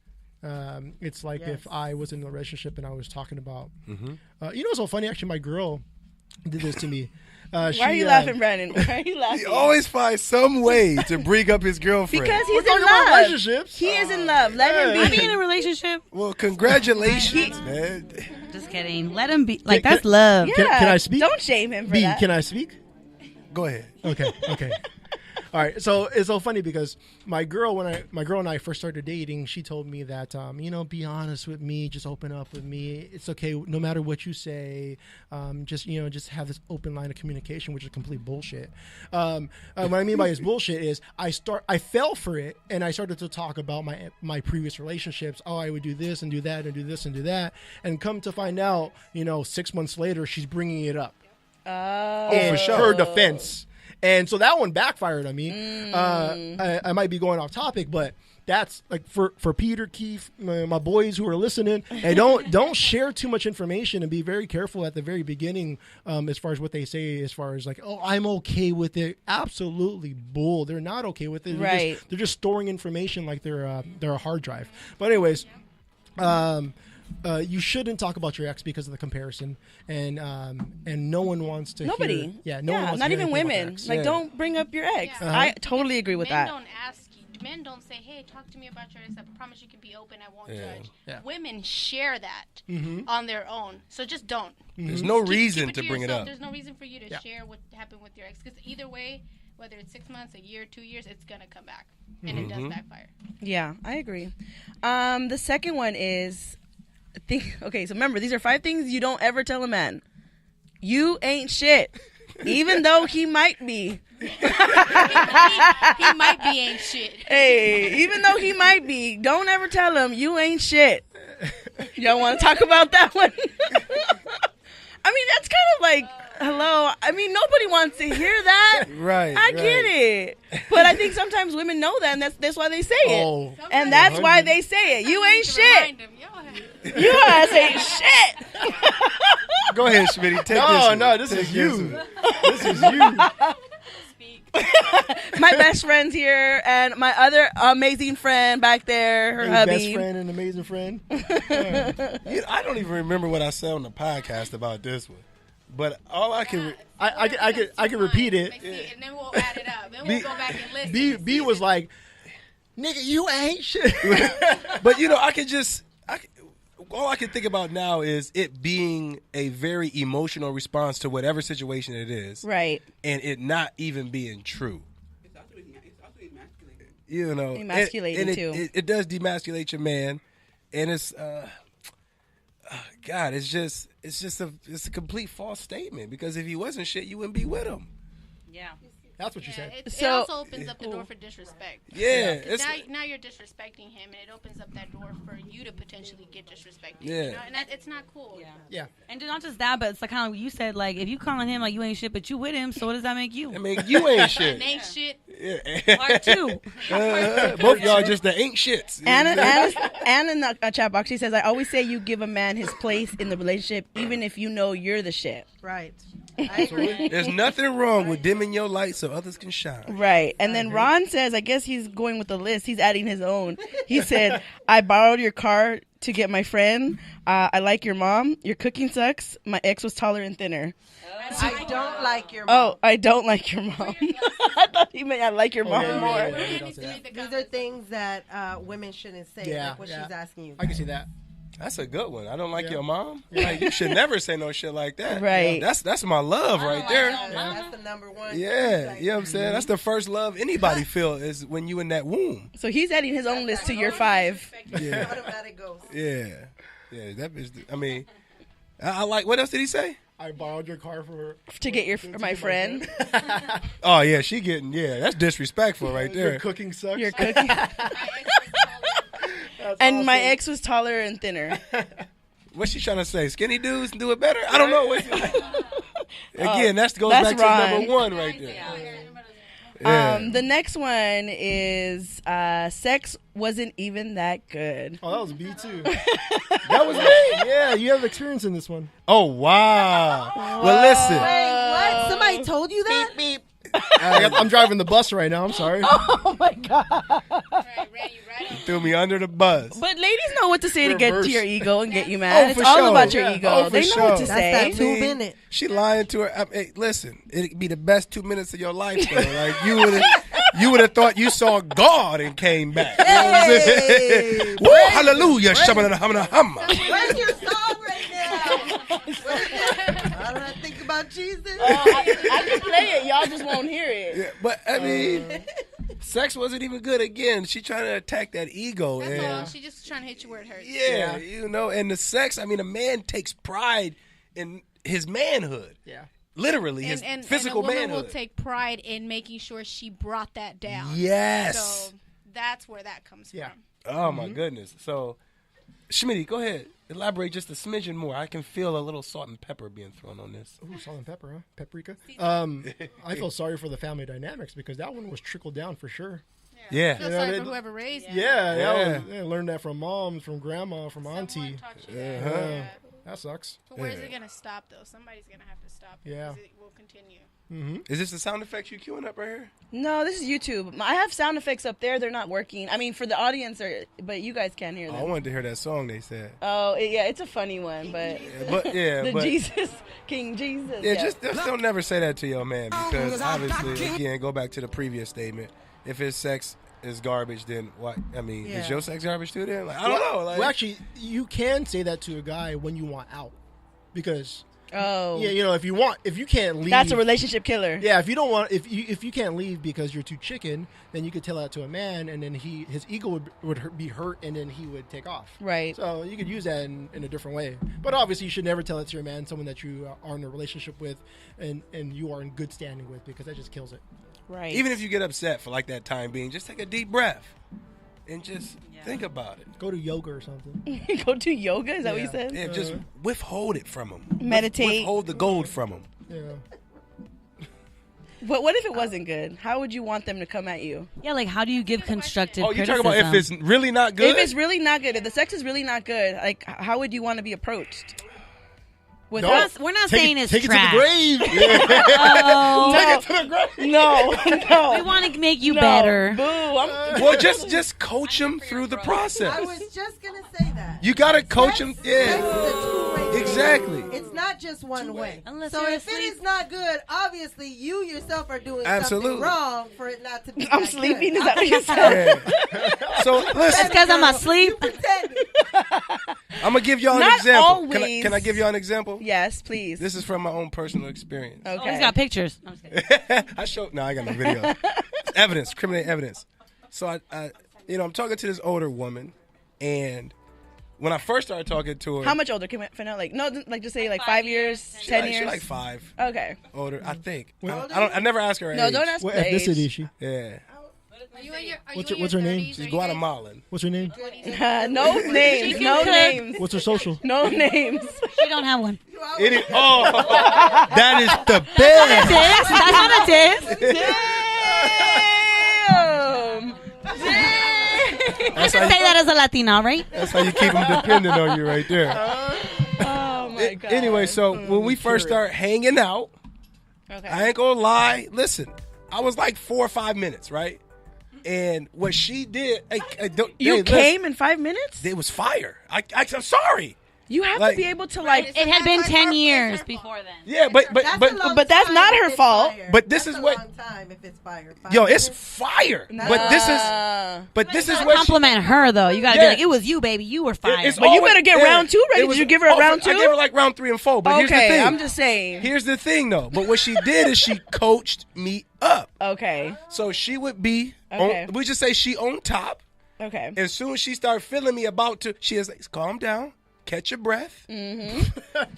It's like if I was in a relationship and I was talking about, what's so funny? Actually, my girl did this to me. Why are you laughing, Brandon? Why are you laughing? He always finds some way to bring up his girlfriend. Because We're he's in talking about love. relationships. He is in love. Let him Be be. in a relationship. Well, congratulations, man. Just kidding. Let him be. Like that's love. Yeah. Can I speak? Don't shame him for B, that. can I speak? Go ahead. Okay. All right. So it's so funny because my girl and I first started dating, she told me that, be honest with me, just open up with me. It's okay. No matter what you say, just have this open line of communication, which is complete bullshit. What I mean by this bullshit is I fell for it and I started to talk about my previous relationships. Oh, I would do this and do that and do this and do that. And come to find out, 6 months later, she's bringing it up. In for sure. her defense. And so that one backfired on me. I might be going off topic, but that's like for Peter, Keith, my boys who are listening. And don't share too much information, and be very careful at the very beginning as far as what they say. As far as like, oh, I'm okay with it. Absolutely bull. They're not okay with it. Right. They're just storing information like they're a hard drive. But anyways. You shouldn't talk about your ex because of the comparison, and no one wants to. Nobody. Hear, no one wants not to hear even anything about women. their ex. Like, Yeah. don't bring up your ex. Yeah. I totally agree with Men that. don't ask you. Men don't say, "Hey, talk to me about your ex. I promise you can be open. I won't Yeah. judge." Yeah. Women share that on their own. So just don't. There's no Keep reason it to bring it yourself. up. There's no reason for you to Yeah. share what happened with your ex, because either way, whether it's 6 months, a year, 2 years, it's gonna come back, and it does backfire. Yeah, I agree. The second one is okay, so remember, these are 5 things you don't ever tell a man. You ain't shit. Even though he might be. he might be ain't shit. Hey, even though he might be, don't ever tell him you ain't shit. You don't want to talk about that one? I mean, that's kind of like, hello. I mean, nobody wants to hear that. Right. I get it. But I think sometimes women know that, and that's why they say it. Oh, And that's why they say it. You ain't shit. Shit. You ass ain't shit. Go ahead, Schmitty. Take this no, one. no, this Take is you. one. This is you. My best friend's here, and my other amazing friend back there, her Your hubby. best friend and amazing friend. I don't even remember what I said on the podcast about this one. But all I can... I can repeat it. And then we'll add it up. Then we'll go back and listen. B was like, nigga, you ain't shit. But, I can just... all I can think about now is it being a very emotional response to whatever situation it is. Right. And it not even being true. It's also emasculating. Emasculating, and too. It does demasculate your man. And it's... God, it's a complete false statement, because if he wasn't shit, you wouldn't be with him. Yeah. That's what you said. It So- also opens up the door for disrespect. Yeah, 'Cause it's now you're disrespecting him, and it opens up that door for you to potentially get disrespected. Yeah. And it's not cool. Yeah. And not just that, but it's like kind of what you said. Like, if you calling him like you ain't shit, but you with him, so what does that make you? I mean, you ain't shit. And ain't shit. Yeah. Part two. Both y'all just the ain't shits. Anna in the chat box, she says, I always say you give a man his place in the relationship, even if you know you're the shit. Right. I agree. There's nothing wrong with dimming your light so others can shine. Right. And then Ron says, I guess he's going with the list. He's adding his own. He said, I borrowed your car to get my friend. I like your mom. Your cooking sucks. My ex was taller and thinner. I don't like your mom. Oh, I don't like your mom. I thought he meant I like your mom yeah, more. yeah, don't say that. These are things that women shouldn't say, Yeah, like what yeah. she's asking you. I can see that. That's a good one. I don't like Yeah. your mom. Like, you should never say no shit like that. Right. That's my love right there. That's the number one. Yeah, you know what I'm saying? That's the first love anybody feel is when you in that womb. So he's adding his own list to your 5. Yeah. Automatic ghost. Yeah. That bitch, I mean, I like, what else did he say? I borrowed your car for To get for my friend. Oh, yeah, that's disrespectful right Your there. cooking sucks. Your cooking. That's And my awesome. ex was taller and thinner. What's she trying to say? Skinny dudes do it better? I don't know. Again, that goes that's back Ron. to number 1 right there. Yeah. The next one is sex wasn't even that good. Oh, that was B too. That was me. Yeah, you have experience in this one. Oh, wow. Well, listen. Wait, what? Somebody told you that? I'm driving the bus right now. I'm sorry. Oh my god! Threw me under the bus. But ladies know what to say to get Reverse. to your ego and get you mad. Oh, It's for all sure. about your Yeah. ego. Oh, for They know sure. what to That's say. that 2 minute. She lying to her. Hey, listen, it'd be the best 2 minutes of your life. Though. Like you would have thought you saw God and came back. You know what I'm saying? Hey, Woo, hallelujah! Shabba-da-hum-da-hum. where's your song right now? How do I think about Jesus? I can play it. Y'all just won't hear it. Yeah, but I mean, sex wasn't even good. Again, she trying to attack that ego. That's all. And She's just trying to hit you where it hurts. yeah, and the sex. I mean, a man takes pride in his manhood. Yeah. Literally, his And physical a woman manhood. will take pride in making sure she brought that down. Yes. So that's where that comes Yeah. from. Oh my goodness. So, Schmitty, go ahead. Elaborate just a smidgen more. I can feel a little salt and pepper being thrown on this. Ooh, salt and pepper, huh? Paprika. I feel sorry for the family dynamics because that one was trickled down for sure. Yeah. Feel Yeah, sorry they- for whoever raised you. Yeah, Yeah. I learned that from mom, from grandma, from auntie. Someone taught you that. Yeah. That sucks. But where's it gonna stop though? Somebody's gonna have to stop it. Yeah. 'Cause it will continue. Is this the sound effects you queuing up right here? No, this is YouTube. I have sound effects up there. They're not working. I mean, for the audience, but you guys can't hear Oh, I them. wanted to hear that song they said. Oh, yeah, it's a funny one, but the but Jesus, King Jesus. yeah, just don't never say that to your man because obviously, again, go back to the previous statement. If his sex is garbage, then what? I mean, Yeah. is your sex garbage too? Then like, I don't know. Like, Well, actually, you can say that to a guy when you want out, because Oh, yeah, if you can't leave, that's a relationship killer. Yeah, if you don't want, if you can't leave because you're too chicken, then you could tell that to a man, and then his ego would be hurt, and then he would take off. Right. So you could use that in a different way. But obviously, you should never tell it to your man, someone that you are in a relationship with, and you are in good standing with, because that just kills it. Right. even if you get upset for like that time being, just take a deep breath. and just think about it. Go to yoga or something. Go do yoga. Is that what you Yeah. said? Yeah, just withhold it from them. Meditate. Withhold the gold from them. Yeah. But what if it wasn't good? How would you want them to come at you? Yeah, like how do you give constructive Oh, you criticism? talking about if it's really not good? If it's really not good, if the sex is really not good, like how would you want to be approached? With No. us? We're not Take saying it, it's take trash. it to the grave. Oh, No, To the grave. no. we want to make you No. better. Boo. Well, just coach them through the process. I was just gonna say that. You gotta coach them. Sex Yeah, is a two-way thing. exactly. It's not just one way. Unless So you're if it asleep. is not good, obviously you yourself are doing Absolutely. something wrong for it not to be. I'm that sleeping. good. Is that what you said? Yeah. So That's listen, because I'm asleep. Pretending. I'm gonna give y'all an Not example. always. Can I give y'all an example? Yes, please. This is from my own personal experience. Oh, Okay. he's got pictures. I'm just kidding. I showed. No, I got no video. Evidence, criminal evidence. So I'm talking to this older woman, and when I first started talking to her, How much older can we find out? Like no, like just say like 5 years, 10 She's years. like 5 Okay. older, I think. Well, I never ask her her No, age. don't ask What the age. ethnicity is she? Yeah, Are you in your, are What's you her- in what's your her name? 30s? she's Are you Guatemalan. What's her name? No names. No cook. names. What's her social? No names. She don't have one. That is the best. Diss? That's not a diss. Damn. I should say that as a Latina, right? That's how you keep them dependent on you right there. Oh my god. Anyway, so when we first start hanging out, Okay. I ain't gonna lie. Listen, I was like 4 or 5 minutes, right? And what she did, You listen, came in 5 minutes? it was fire. I'm sorry. You have Like- to be able to like. It had been 10 years before then. Yeah, but That's a long but that's time not if her it's fault. fire. But this That's is a what- long time if it's fire. yo, it's 5 fire. But this is what she, Compliment her though. You gotta Yeah. be like, it was you, baby. You were fire. it's But you always- better get yeah, round two ready. it was- Did you give her a round I two? gave her like round 3 and 4. But here's the Okay, thing. I'm just saying. Here's the thing, though. But what she did is she coached me up. Okay. So she would be, Okay. we just say she on top. Okay. As soon as she started feeling me about to, she is like, calm down, catch your breath.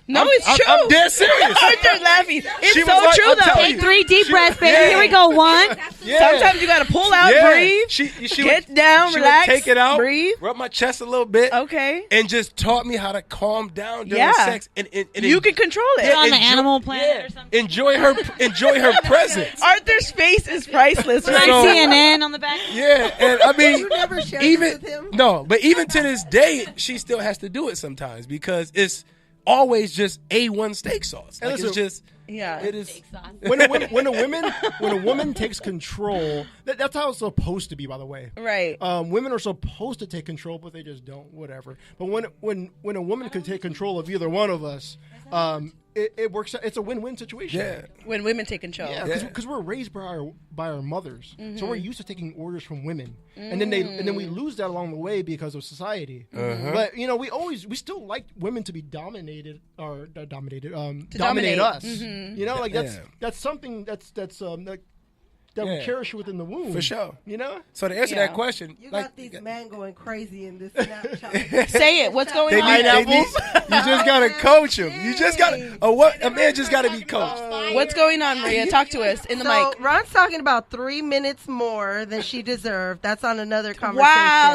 No, it's true. I'm dead serious. Arthur's laughing. It's She so was like, true I'm though. telling Take 3 deep breaths, baby. Yeah. Here we go. 1. Yeah. Sometimes you gotta pull out, Yeah. breathe, She get would, down, she relax, would take it out, breathe. rub my chest a little bit, Okay. and just taught me how to calm down during Yeah. sex. And You can control it. yeah, on the enjoy- Animal Planet or something. Enjoy her presence. Arthur's face is priceless. Like So- CNN on the back. Yeah, and I mean, You never shared even this with him? no, but even to this day, she still has to do it sometimes because it's always just A1 steak sauce. And Like it's listen, just, Yeah. it is. when a woman takes control, that's how it's supposed to be. By the way, Right. women are supposed to take control, but they just don't. Whatever. But when a woman can take control of either one of us, it works. It's a win-win situation. Yeah. When women take control. Yeah, Yeah. because we're raised by our mothers, Mm-hmm. so we're used to taking orders from women, and then we lose that along the way because of society. Mm-hmm. But we still like women to be dominated or dominate dominate. us. Mm-hmm. You know, like Yeah. that's something that we Yeah. cherish within the womb For sure. You know, So to answer Yeah. that question, You like, got these men going crazy in this Snapchat. Say it. What's going they on? need, you just gotta coach them. You just gotta. A man just gotta be coached. What's going on, Maria? Talk to us in the So mic. Ron's talking about 3 minutes more than she deserved. That's on another Wow.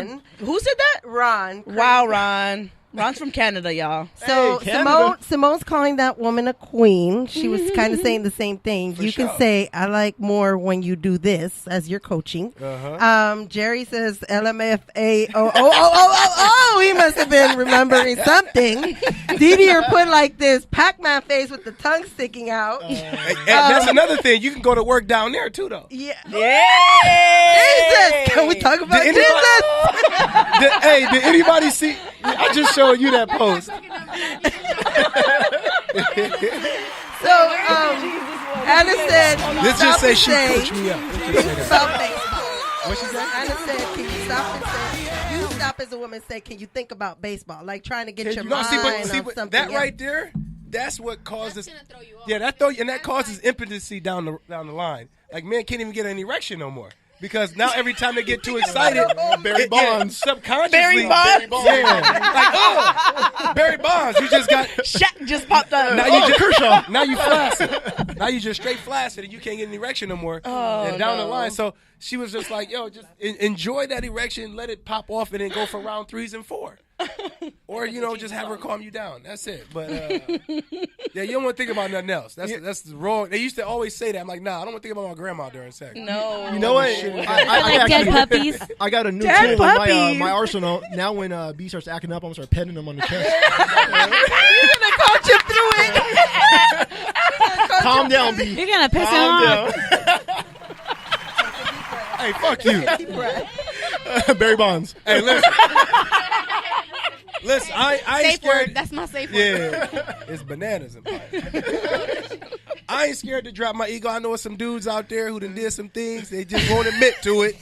conversation. Who said that? Ron. Wow, Ron. Ron's from Canada, y'all. So Hey, Canada. Simone's calling that woman a queen. She was kind of saying the same thing. You sure. can say, I like more when you do this as you're coaching. Jerry says LMFA. Oh, he must have been remembering something. Didi put like this Pac-Man face with the tongue sticking out. And that's another thing. You can go to work down there too, though. Yeah. Yeah. Jesus! Can we talk about Did Jesus? Did anybody see? I just showed you that post. So, Anna said, Let's stop just say and she coached me up. Let's just say that. Stop baseball. What she said? Anna said, can you stop and say, you stop as a woman, say, can you think about baseball? Like trying to get your You know, mind see, on something. that else. right there, that's what causes. That's gonna throw you off. Yeah, that causes impotency down the line. Like men can't even get an erection no more. Because now every time they get too excited, Barry Bonds. subconsciously, Barry Bonds. yeah, like Barry Bonds, you just got Shaq just popped up. now you just Kershaw, now you flaccid. Now you just straight flaccid and you can't get an erection no more. Oh, and down the no. line, so she was just like, yo, just enjoy that erection, let it pop off, and then go for round 3s and 4. Or, just have her calm you down. That's it. But, yeah, you don't want to think about nothing else. That's wrong. They used to always say that. I'm like, nah, I don't want to think about my grandma during sex. No. You know what? I Like dead actually- puppies. I got a new Dead tool in puppies. my arsenal. Now when B starts acting up, I'm going to start petting him on the chest. You're gonna coach him through it. Calm down, B. You're gonna piss him Calm off. down. Hey, fuck you. Barry Bonds. Hey, listen. Listen, I ain't Safe word. scared. That's my safe word. Yeah, it's bananas in mine. I ain't scared to drop my ego. I know some dudes out there who done did some things. They just won't admit to it.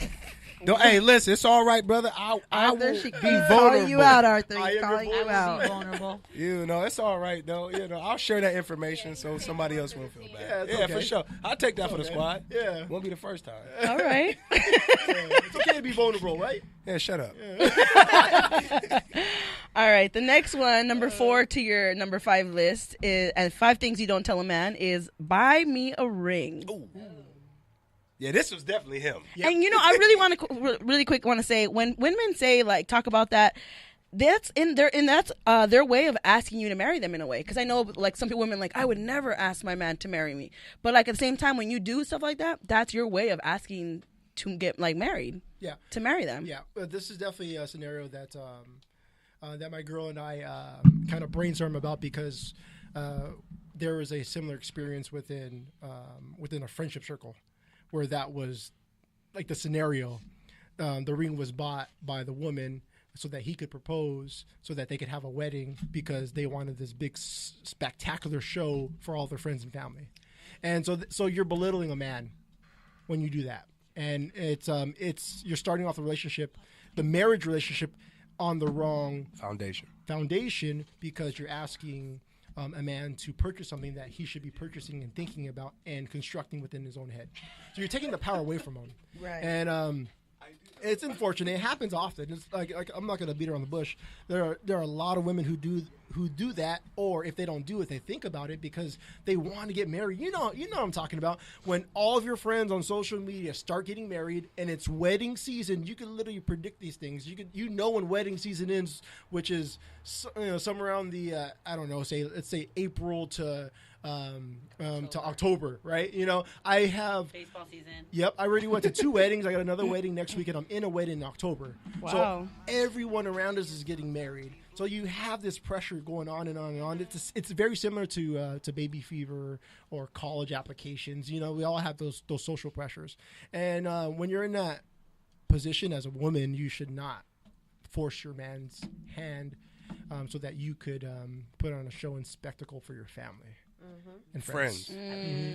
Hey, listen, it's all right, brother. I Arthur, will she be calling vulnerable. you out, Arthur. I She's am calling your you out. Vulnerable. It's all right though. I'll share that information so somebody else won't feel bad. Yeah, it's okay. For sure. I'll take that for the squad. Yeah. Won't be the first time. All right. It's okay to be vulnerable, right? Yeah, shut up. All right. The next one, number 4 to your number 5 list, is, and 5 things you don't tell a man, is buy me a ring. Yeah, this was definitely him. And I really want to really quick want to say when women say like talk about that, that's their way of asking you to marry them in a way. Because I know like some women like I would never ask my man to marry me, but like at the same time when you do stuff like that, that's your way of asking to get like married. Yeah. To marry them. Yeah, this is definitely a scenario that that my girl and I kind of brainstorm about because there was a similar experience within a friendship circle where that was like the scenario. The ring was bought by the woman so that he could propose, so that they could have a wedding because they wanted this big spectacular show for all their friends and family. And so you're belittling a man when you do that. And it's you're starting off the marriage relationship on the wrong foundation because you're asking a man to purchase something that he should be purchasing and thinking about and constructing within his own head. So you're taking the power away from him. Right. And it's unfortunate. It happens often. It's like I'm not going to beat around the bush. There are a lot of women who do that, or if they don't do it, they think about it because they want to get married. You know what I'm talking about. When all of your friends on social media start getting married and it's wedding season, you can literally predict these things. You know when wedding season ends, which is somewhere around the let's say April to October, right? I have Baseball season. Yep, I already went to 2 weddings. I got another wedding next week, and I'm in a wedding in October. Wow. So everyone around us is getting married. So you have this pressure going on and on and on. It's very similar to baby fever or college applications. We all have those social pressures. And when you're in that position as a woman, you should not force your man's hand so that you could put on a show and spectacle for your family. And friends.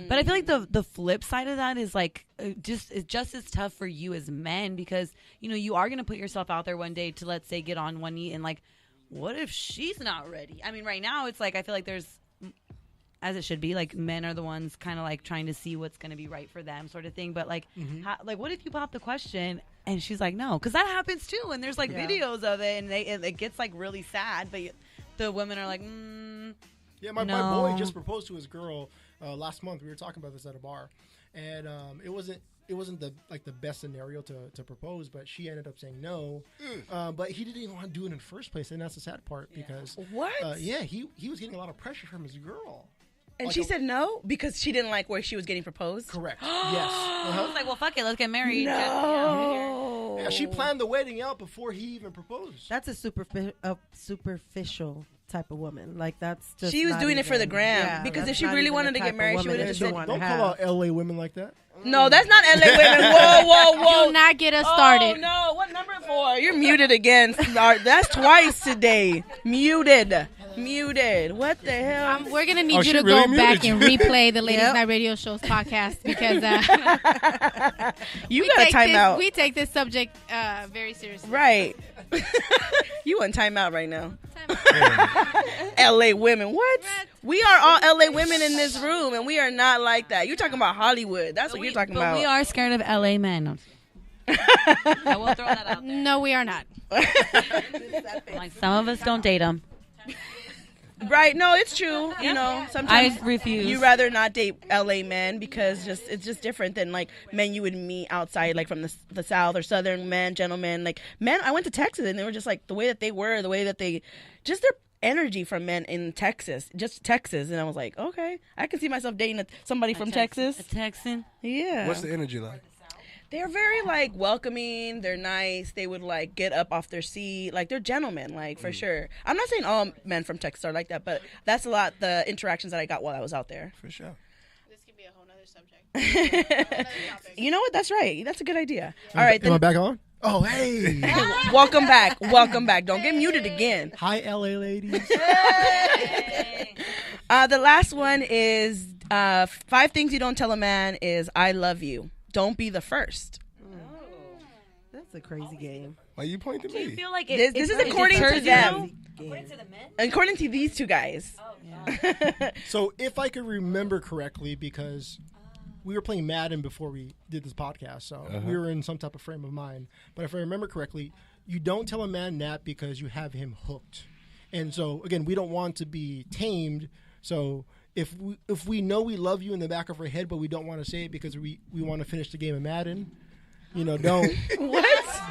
But I feel like the flip side of that is like it's just as tough for you as men because you are going to put yourself out there one day to, let's say, get on one knee and like, what if she's not ready? I mean, right now it's like I feel like there's, as it should be, like men are the ones kind of like trying to see what's going to be right for them, sort of thing. But like, like what if you pop the question and she's like, no, because that happens too, and there's like videos of it, and it gets like really sad, but the women are like, Yeah, my boy just proposed to his girl last month. We were talking about this at a bar, and it wasn't the best scenario to propose, but she ended up saying no. But he didn't even want to do it in the first place, and that's the sad part because What? He was getting a lot of pressure from his girl. And she said no because she didn't like where she was getting proposed. Correct. Yes. I was like, well, fuck it, let's get married. No. Yeah, she planned the wedding out before he even proposed. That's a superficial type of woman. Like that's just She was not doing it for the even- gram, yeah, because that's if she not really even wanted the to get type of married, she woman would that have you said, wanna Don't have. call out LA women like that. No, that's not LA women. Whoa. Do not get us started. Oh, no. What number 4? You're muted again. That's twice today. Muted. What the hell? We're gonna need Oh, you she to really go back muted and replay the Ladies Night Radio Show's podcast because You got a timeout. We take this subject very seriously. Right. You on timeout right now. Timeout. LA women. What? We are all LA women in this room, and we are not like that. You're talking about Hollywood. That's what you're talking about. But we are scared of LA men. I will throw that out there. No, we are not. Like, some of us don't date them. Right? No, it's true. You know, sometimes I refuse. you rather not date LA men because it's just different than like men you would meet outside, like from the South or Southern men, gentlemen. Like men, I went to Texas and they were just like the way that they were, the way that they, just their energy from men in Texas, just Texas. And I was like, okay, I can see myself dating somebody from Texas. A Texan. Yeah. What's the energy like? They're very like welcoming. They're nice. They would like get up off their seat. Like they're gentlemen, like for sure. I'm not saying all men from Texas are like that, but that's a lot the interactions that I got while I was out there. For sure. This could be a whole nother subject. You know what? That's right. That's a good idea. All right, Am I then back on? Oh, hey. welcome back. Welcome back. Don't get muted again. Hi, LA ladies. The last one is 5 things you don't tell a man is I love you. Don't be the first. That's a crazy game. Why you pointing to Do you me? feel like This is according to them. According to these two guys. So if I could remember correctly, because we were playing Madden before we did this podcast, so we were in some type of frame of mind. But if I remember correctly, you don't tell a man that because you have him hooked. And so, again, we don't want to be tamed. So if we know we love you in the back of our head, but we don't want to say it because we want to finish the game of Madden,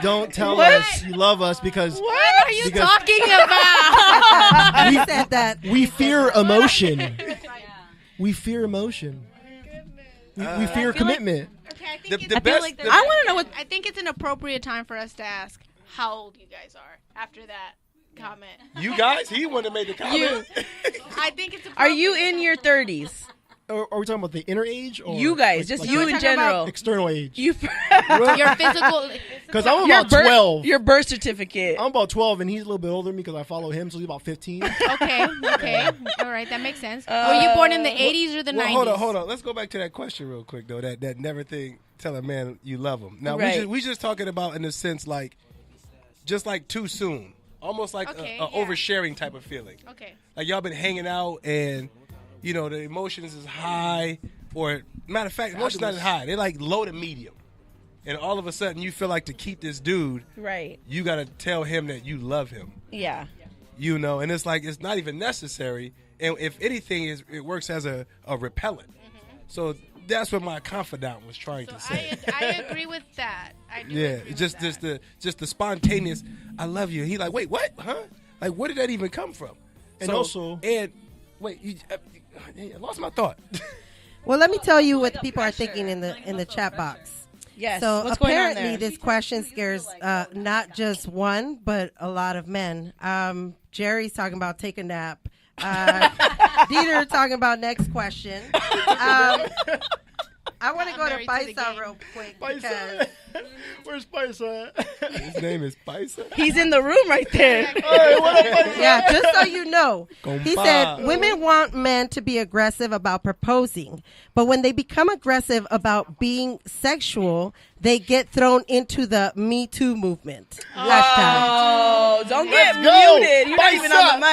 don't tell us you love us because What are you talking about? He said that. we fear emotion. We fear emotion. We fear commitment. Okay, I think The it's best. like the- I want to know what. I think it's an appropriate time for us to ask how old you guys are after that comment. you guys, he wouldn't have made the comment. I think it's. Are you in your 30s? Are we talking about the inner age? Or You guys, just you we're in talking about general. external age. You. your physical? Because I'm Your about 12. Your birth certificate. I'm about 12, and he's a little bit older than me because I follow him, so he's about 15. Okay, all right, that makes sense. Were you born in the 80s or the 90s? Hold on. Let's go back to that question real quick, though. That never thing. Tell a man you love him. Now Right. we just talking about in the sense like, just like too soon, almost like Okay, a yeah. oversharing type of feeling. Okay. Like y'all been hanging out and the emotions is high, or matter of fact, emotions not as high. They're like low to medium, and all of a sudden you feel like to keep this dude, Right. you gotta tell him that you love him. Yeah. And it's like it's not even necessary. And if anything, it works as a repellent. So that's what my confidant was trying to say. I agree with that. I do Yeah, agree with just that. the spontaneous. I love you. He like, wait, what? Huh? Like, where did that even come from? And also- wait, I lost my thought. Well, let me tell you what people are thinking in the chat box. Yes. So What's going on apparently, there? this question scares not just one, but a lot of men. Jerry's talking about take a nap. Dieter talking about next question. I want to go to Married to the Paisa game. real quick Paisa. because Where's Paisa at? His name is Paisa. He's in the room right there. Hey, what up, Paisa? yeah, just so you know, he Compa. said women want men to be aggressive about proposing, but when they become aggressive about being sexual, they get thrown into the Me Too movement. Hashtag. Oh, don't get go. muted. You're not even on the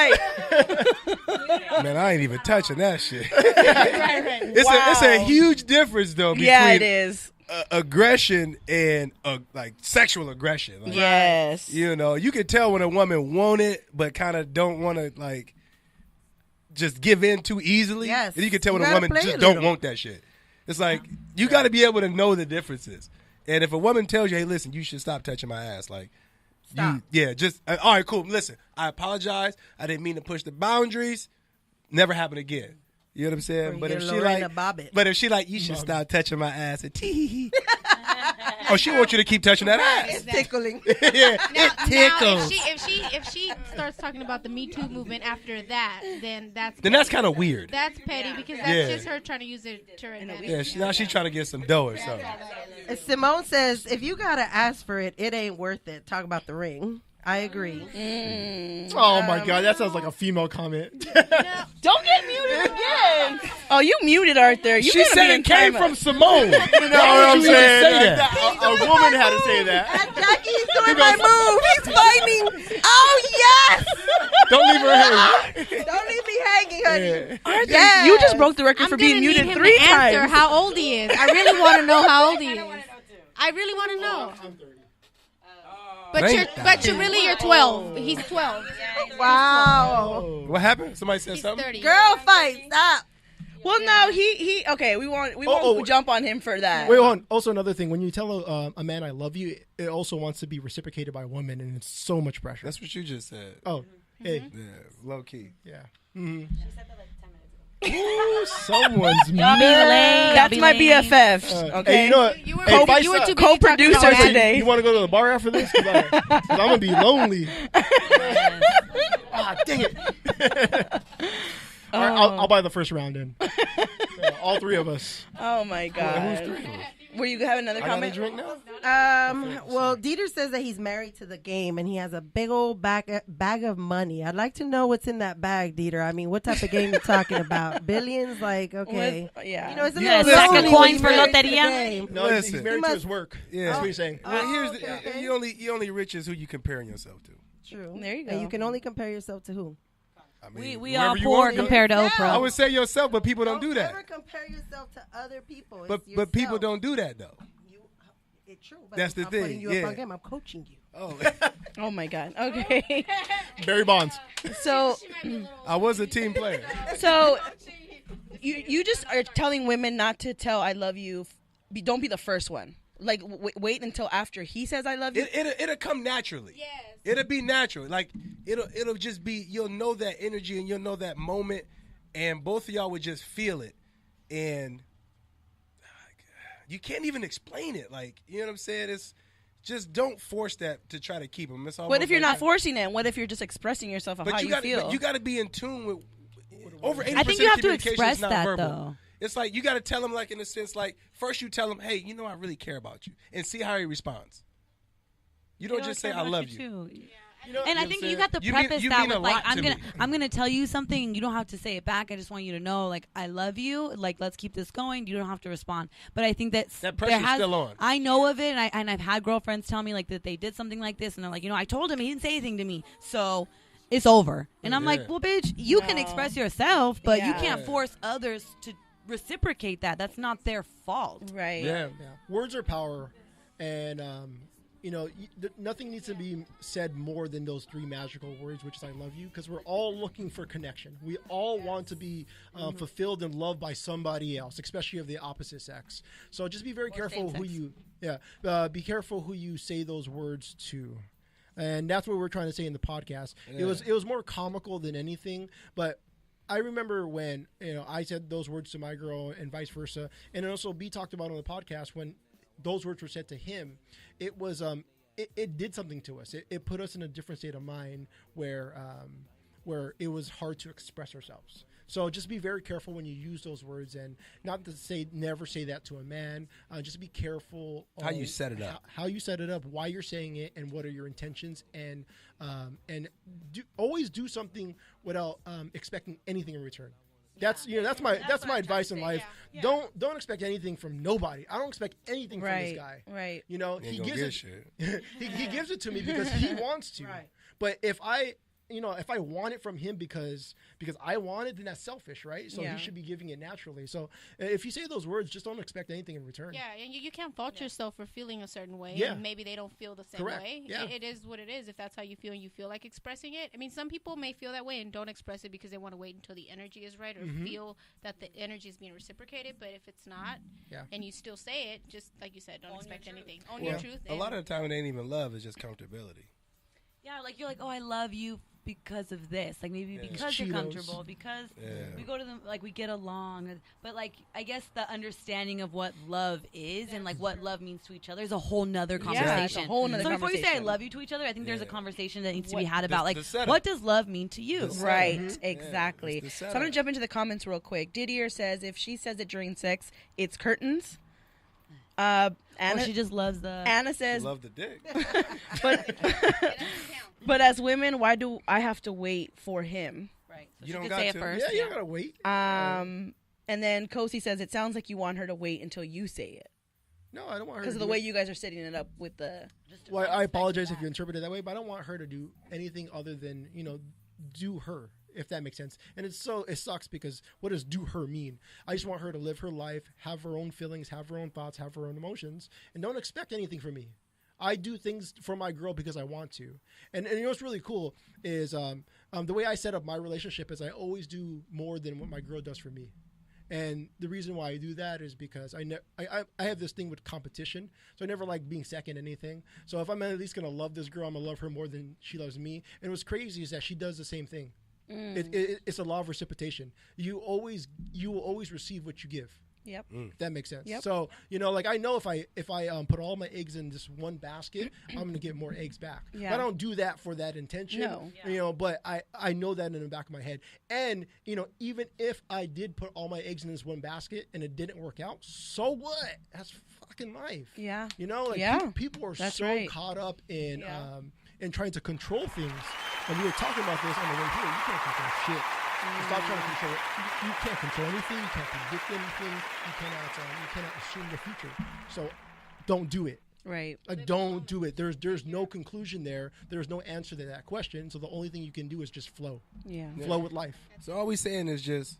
mic. Man, I ain't even touching that shit. It's a huge difference though between Yeah, it is. Aggression and like sexual aggression. Like, Yes. you can tell when a woman want it, but kind of don't want to like just give in too easily. Yes. And you can tell when You a gotta woman play just a don't little. want that shit. It's like you got to be able to know the differences. And if a woman tells you, "Hey, listen, you should stop touching my ass," like, Stop. all right, cool. Listen, I apologize. I didn't mean to push the boundaries. Never happen again. You know what I'm saying? you But get if she Lorena like, Bobbitt. but if she like, you should stop touching my ass. And oh, she wants you to keep touching that ass. Tickling. Yeah, Now, it tickles. if she starts talking about the Me Too movement after that, then that's Kind of weird. That's petty because that's Yeah. just her trying to use it to her advantage. Yeah, now she's trying to get some dough or something. Simone says, if you got to ask for it, it ain't worth it. Talk about the ring. I agree. Oh, my God. That sounds like a female comment. Don't get muted again. Oh, you muted Arthur. You She gotta said be in it came timeout. from Simone. You know what I'm saying? A woman had to say that. Jackie's doing my move. He's fighting. Oh, yes. Don't leave her hanging. Don't leave me hanging, honey. Arthur, Yes. you just broke the record I'm for gonna being need muted him 3 to answer times. how old he is. I really want to know how old he is. I really want to know. But you're 12. He's 12. Wow. What happened? Somebody said He's something? 30. Girl fight. Stop. Well, no, he. Okay, we won't jump on him for that. Wait, hold on. Also, another thing: when you tell a man "I love you," it also wants to be reciprocated by a woman, and it's so much pressure. That's what you just said. Oh, hey, Yeah, low key. yeah. She said that like 10 minutes ago. Ooh, someone's Y'all be mad. lame. That's my BFF. BFF. Okay. Hey, you know what? You were, Hey, you were Vice, too busy talking co-producer about that. today. You want to go to the bar after this? Because I'm gonna be lonely. Ah, dang it! All right, I'll buy the first round in. All three of us. Oh my god. Who's three? Were you have another I got a comment? drink now? Well, Dieter says that he's married to the game and he has a big old bag of money. I'd like to know what's in that bag, Dieter. I mean, what type of game you talking about? Billions? Like, okay. Yeah. You know, isn't Yeah, it sack of lonely when coins you for married to the loteria? game? No, he's Listen. married He to must- his work. Yeah. That's what you're saying. Well, here's okay. you only rich is who you comparing yourself to. True. There you And go. you can only compare yourself to who? I mean, We whoever all you poor want to. compared to Yeah. Oprah. I would say yourself, but people don't do that. Never compare yourself to other people. But It's but people yourself. don't do that though. It's true. But That's the I'm putting thing, you up yeah. on game. I'm coaching you. Oh, Oh my god. Okay. Barry Bonds. So I was a team player. so you just are telling women not to tell I love you. Don't be the first one. Like wait until after he says I love you. It'll come naturally. Yes. It'll be natural. Like it'll just be, you'll know that energy and you'll know that moment, and both of y'all would just feel it, and you can't even explain it. Like, you know what I'm saying? It's just, don't force that to try to keep them. It's What if you're like not forcing it? What if you're just expressing yourself of how you feel? But you got to be in tune with over 80% I think you have of to communication express is not that, verbal. though. It's like you got to tell him, like, in a sense, like, first you tell him, hey, you know, I really care about you, and see how he responds. You don't just say I love you. You know, And I what think I'm you saying? got to You mean- preface you that mean with a like lot to me. I'm gonna tell you something and you don't have to say it back. I just want you to know, like, I love you. Like, let's keep this going. You don't have to respond. But I think that pressure's still on. I know of it, and I've had girlfriends tell me like that they did something like this, and they're like, you know, I told him, he didn't say anything to me, so it's over. And I'm Yeah. like, well, bitch, you can express yourself, but you Yeah. can't force others to reciprocate that. That's not their fault. Right. Yeah. Yeah. Words are power, and you know, nothing needs to be said more than those three magical words, which is "I love you," because we're all looking for connection. We all want to be fulfilled and loved by somebody else, especially of the opposite sex. So just be very careful who same-sex. you, be careful who you say those words to. And that's what we're trying to say in the podcast. Yeah. It was more comical than anything, but I remember when, you know, I said those words to my girl and vice versa, and also B talked about on the podcast when those words were said to him. It was it did something to us. It put us in a different state of mind where it was hard to express ourselves. So just be very careful when you use those words, and not to say never say that to a man. Just be careful How on you set it up. how you set it up, why you're saying it, and what are your intentions, and always do something without expecting anything in return. That's that's my advice in life. Don't expect anything from nobody. I don't expect anything from this Right. guy. Right. You know, Ain't he gonna gives get it. shit. he gives it to me because he wants to. Right. But if I want it from him because I want it, then that's selfish, right? So Yeah. he should be giving it naturally. So if you say those words, just don't expect anything in return. Yeah, and you can't fault yourself for feeling a certain way. Yeah. And maybe they don't feel the same Correct. way. Yeah. It is what it is. If that's how you feel and you feel like expressing it. I mean, some people may feel that way and don't express it because they want to wait until the energy is right or feel that the energy is being reciprocated. But if it's not, Yeah. and you still say it, just like you said, don't expect anything. Own Well, your truth. a lot of the time it ain't even love, it's just comfortability. Yeah, like you're like, oh, I love you because of this. Like maybe because you're Cheetos. comfortable, because Yeah. we go to the, like we get along. But like I guess the understanding of what love is and like what love means to each other is a whole nother conversation. it's a whole nother so before you say I conversation. love you to each other, I think there's a Yeah. conversation that needs to be What- had about the like setup. what does love mean to you? The setup. Right, Mhm. exactly. Yeah, it's the so I'm gonna setup. jump into the comments real quick. Didier says if she says it during sex, it's curtains. Or Anna, she just loves the. Anna says, Love the dick. but but as women, why do I have to wait for him? Right. So You she don't could got say it to. first. Yeah, you don't gotta wait. And then Kosi says it sounds like you want her to wait until you say it No, I don't want her because to of the do way it. you guys are setting it up with the. Well, I apologize if you interpret it that way, but I don't want her to do anything other than, you know, do her, if that makes sense. And it sucks because what does do her mean? I just want her to live her life, have her own feelings, have her own thoughts, have her own emotions, and don't expect anything from me. I do things for my girl because I want to. And you know what's really cool is the way I set up my relationship is I always do more than what my girl does for me. And the reason why I do that is because I have this thing with competition. So I never like being second anything. So if I'm at least going to love this girl, I'm going to love her more than she loves me. And what's crazy is that she does the same thing. It's a law of reciprocation. You will always receive what you give. Yep. If that makes sense. Yep. So, you know, like I know if I put all my eggs in this one basket, I'm going to get more eggs back. Yeah. But I don't do that for that intention. No. You know, but I know that in the back of my head. And, you know, even if I did put all my eggs in this one basket and it didn't work out, so what? That's fucking life. Yeah. You know, like Yeah. people are That's so right. caught up in Yeah. trying to control things. And we were talking about this on the way here. You can't control shit. Stop trying to control it. You can't control anything. You can't predict anything. You cannot assume the future. So don't do it. Right. Like, don't do it. There's no conclusion there. There's no answer to that question. So the only thing you can do is just flow. Yeah. Flow with life. So all we saying is just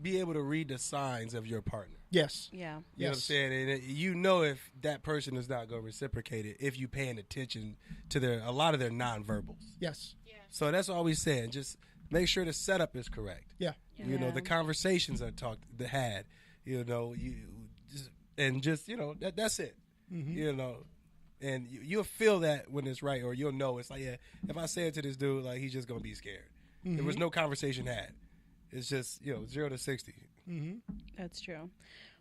be able to read the signs of your partner. Yes. Yeah. You know what I'm Yes. saying? And you know if that person is not going to reciprocate it if you paying attention to a lot of their nonverbals. Yes. So that's all we saying. Just make sure the setup is correct. Yeah. You know, the conversations are had. You know, you know, that's it. You know, and you'll feel that when it's right, or you'll know it's like, yeah, if I say it to this dude, like he's just gonna be scared. There was no conversation had. It's just 0 to 60. That's true.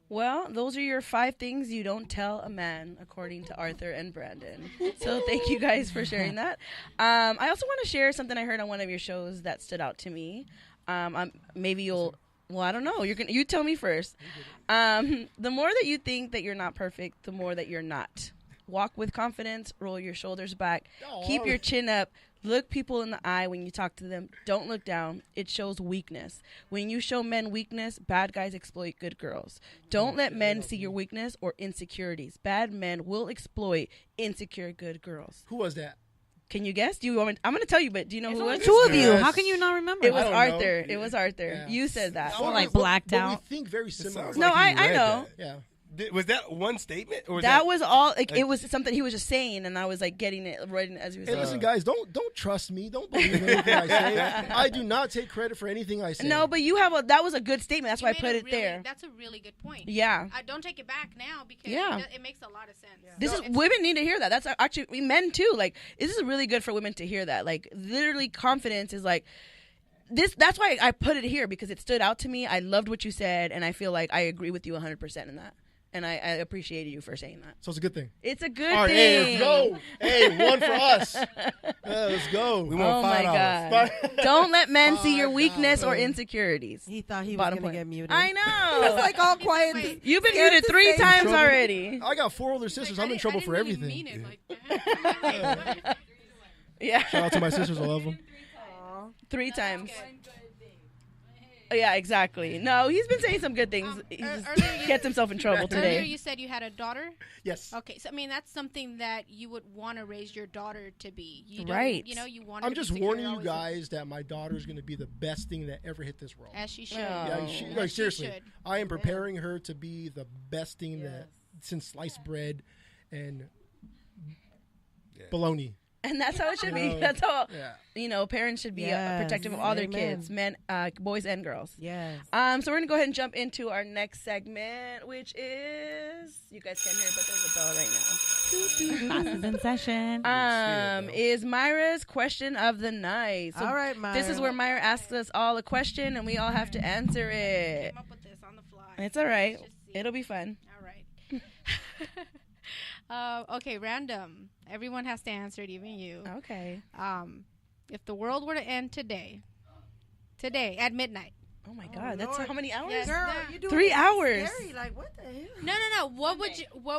Well, those are your 5 things you don't tell a man, according to Arthur and Brandon. So thank you guys for sharing that. I also want to share something I heard on one of your shows that stood out to me. Maybe you'll. Well, I don't know. You tell me first. The more that you think that you're not perfect, the more that you're not. Walk with confidence. Roll your shoulders back. Keep your chin up. Look people in the eye when you talk to them. Don't look down. It shows weakness. When you show men weakness, bad guys exploit good girls. Don't let men see your weakness or insecurities. Bad men will exploit insecure good girls. Who was that? Can you guess? Do you want me? I'm going to tell you, but do you know who it was? 2 of you. Yes. How can you not remember? It was I don't Arthur. know. It was Arthur. Yeah. You said that. Oh, like blacked but out. we think very similar. sounds No, like he I read know. that. Yeah. Was that one statement? Or was That was all. Like, it was something he was just saying, and I was like getting it right as he was Hey, saying. listen, guys, don't trust me. Don't believe anything I say. I do not take credit for anything I say. No, but you have that was a good statement. That's why I You put made it a really- there. That's a really good point. Yeah. I don't take it back now because Yeah. it makes a lot of sense. This is It's- women need to hear that. That's actually men too. Like this is really good for women to hear that. Like literally, confidence is like this. That's why I put it here because it stood out to me. I loved what you said, and I feel like I agree with you 100% in that. And I appreciated you for saying that. So it's a good thing. It's a good All right, thing. hey, let's go. Hey, one for us. Let's go. We want Oh my $5. God! Don't let men see your $5. weakness or insecurities. He thought he was Bottom going to point. get muted. I know. It's like all quiet. Wait. You've been Scared muted to 3 say times trouble. already. I got 4 older sisters. I'm in trouble for everything. Mean it like that. Yeah. Shout out to my sisters. I love them. 3 times. Yeah, exactly. No, he's been saying some good things. He just earlier you- gets himself in trouble Earlier today. you said you had a daughter. Yes. Okay, so I mean that's something that you would want to raise your daughter to be. You don't- Right. You know, you want. I'm just warning you guys that my daughter's going to be the best thing that ever hit this world. as she should. Oh. Yeah, As like she seriously, should. I am preparing her to be the best thing that since sliced bread and bologna. And that's how it should be. No. That's how Yeah. parents should be Yes. protective of all their Amen. kids, men, boys and girls. Yes. So we're gonna go ahead and jump into our next segment, which is you guys can't hear, but there's a bell right Classes in session. now. Is Myra's question of the night. So All right, Myra. this is where Myra asks us all a question, and we all have to answer it. Came up with this on the fly. It's all right. Let's just see. It'll be fun. All right. Okay, random. Everyone has to answer it, even you. Okay. If the world were to end today at midnight. Oh my God, that's Lord. how many hours? Yes. Girl, Yeah. you doing 3 it hours. Scary. Like, what the hell? No. What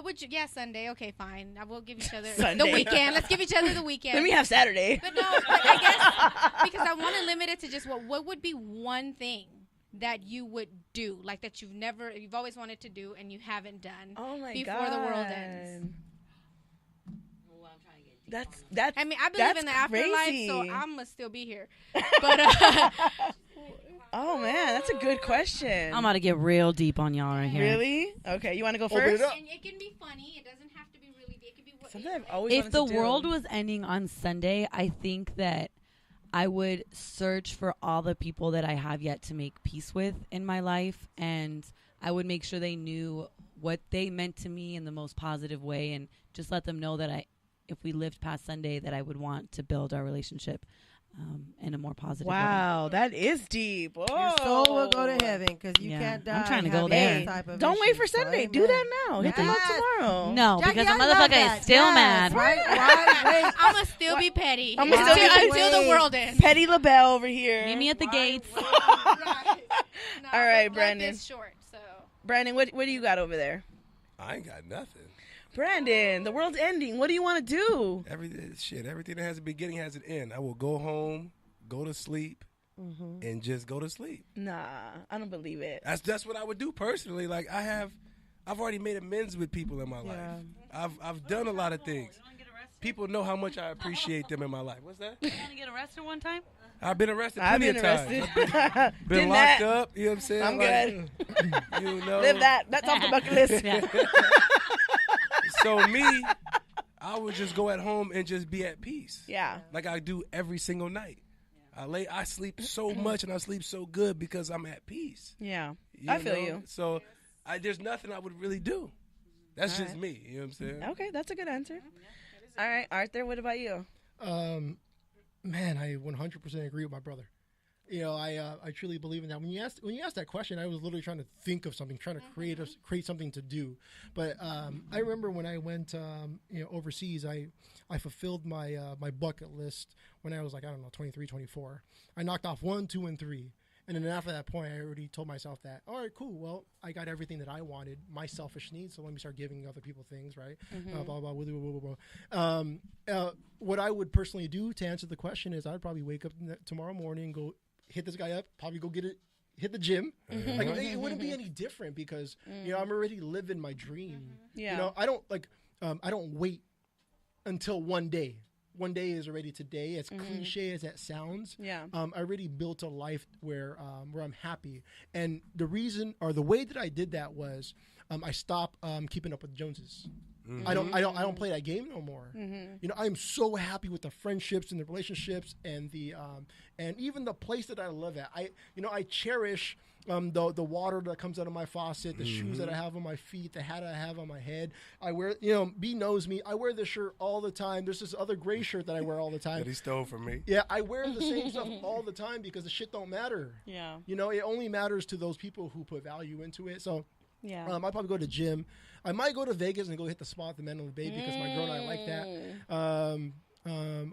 would you? Yeah, Sunday. Okay, fine. I will give each other the Sunday. weekend. Let's give each other the weekend. Let me have Saturday. But no, but I guess because I want to limit it to just what would be one thing that you would do, like that you've always wanted to do and you haven't done Oh my before God. the world ends. That's. I mean, I believe That's in the afterlife, crazy. so I'm gonna still be here. But Oh man, that's a good question. I'm about to get real deep on y'all right here. Really? Okay, you want to go Open first? it up. and it can be funny. It doesn't have to be really. It can be Something I've always If wanted the to do. world was ending on Sunday, I think that I would search for all the people that I have yet to make peace with in my life, and I would make sure they knew what they meant to me in the most positive way, and just let them know that if we lived past Sunday, that I would want to build our relationship in a more positive way. Wow, that is deep. Oh. Your soul will go to heaven because you Yeah, can't die. I'm trying to go having there. any type of Don't wait issues. for So, Sunday. amen. Do that now. Hit them up Yes. tomorrow. No, Jackie, because I the love motherfucker that. is still Yes. mad. Why wait? I'm gonna still be petty. I'ma until, still be until the petty. world ends. Petty LaBelle over here. Meet me at the gates. No, All right, life Brandon. is short, so. Brandon, what do you got over there? I ain't got nothing. Brandon, the world's ending. What do you want to do? Everything that has a beginning has an end. I will go home, go to sleep, and just go to sleep. Nah, I don't believe it. That's what I would do personally. Like I've already made amends with people in my life. I've done a lot of things. People know how much I appreciate them in my life. What's that? You want to get arrested one time? I've been arrested I've plenty been of times. arrested. Been Did locked that. up. You know what I'm saying? I'm Like, good. You know. Live that. That's off the bucket list. Yeah. So me, I would just go at home and just be at peace. Yeah. Like I do every single night. I sleep so much and I sleep so good because I'm at peace. Yeah. You I feel know? you. So there's nothing I would really do. That's just me. You know what I'm saying? Okay, that's a good answer. All right, Arthur, what about you? Man, I 100% agree with my brother. You know, I truly believe in that. When you asked that question, I was literally trying to think of something, trying to create something to do. But I remember when I went overseas, I fulfilled my my bucket list when I was like, I don't know, 23, 24. I knocked off 1, 2, and 3. And then after that point, I already told myself that, all right, cool. Well, I got everything that I wanted, my selfish needs. So let me start giving other people things, right? Blah, blah, blah, blah, blah, blah. What I would personally do to answer the question is I'd probably wake up tomorrow morning and go hit this guy up, probably go hit the gym. Like it wouldn't be any different because, you know, I'm already living my dream. Yeah. You know, I don't wait until one day. One day is already today. As cliche as that sounds, Yeah. I I already built a life where I'm happy. And the reason or the way that I did that was I stopped keeping up with the Joneses. I don't play that game no more. You know, I'm so happy with the friendships and the relationships and the and even the place that I live at. I cherish the water that comes out of my faucet, the shoes that I have on my feet, the hat I have on my head. I wear, you know, B knows me. I wear this shirt all the time. There's this other gray shirt that I wear all the time. That he stole from me. Yeah, I wear the same stuff all the time because the shit don't matter. Yeah. You know, it only matters to those people who put value into it. So Yeah. I probably go to the gym. I might go to Vegas and go hit the spa at the Mandalay Bay because my girl and I like that.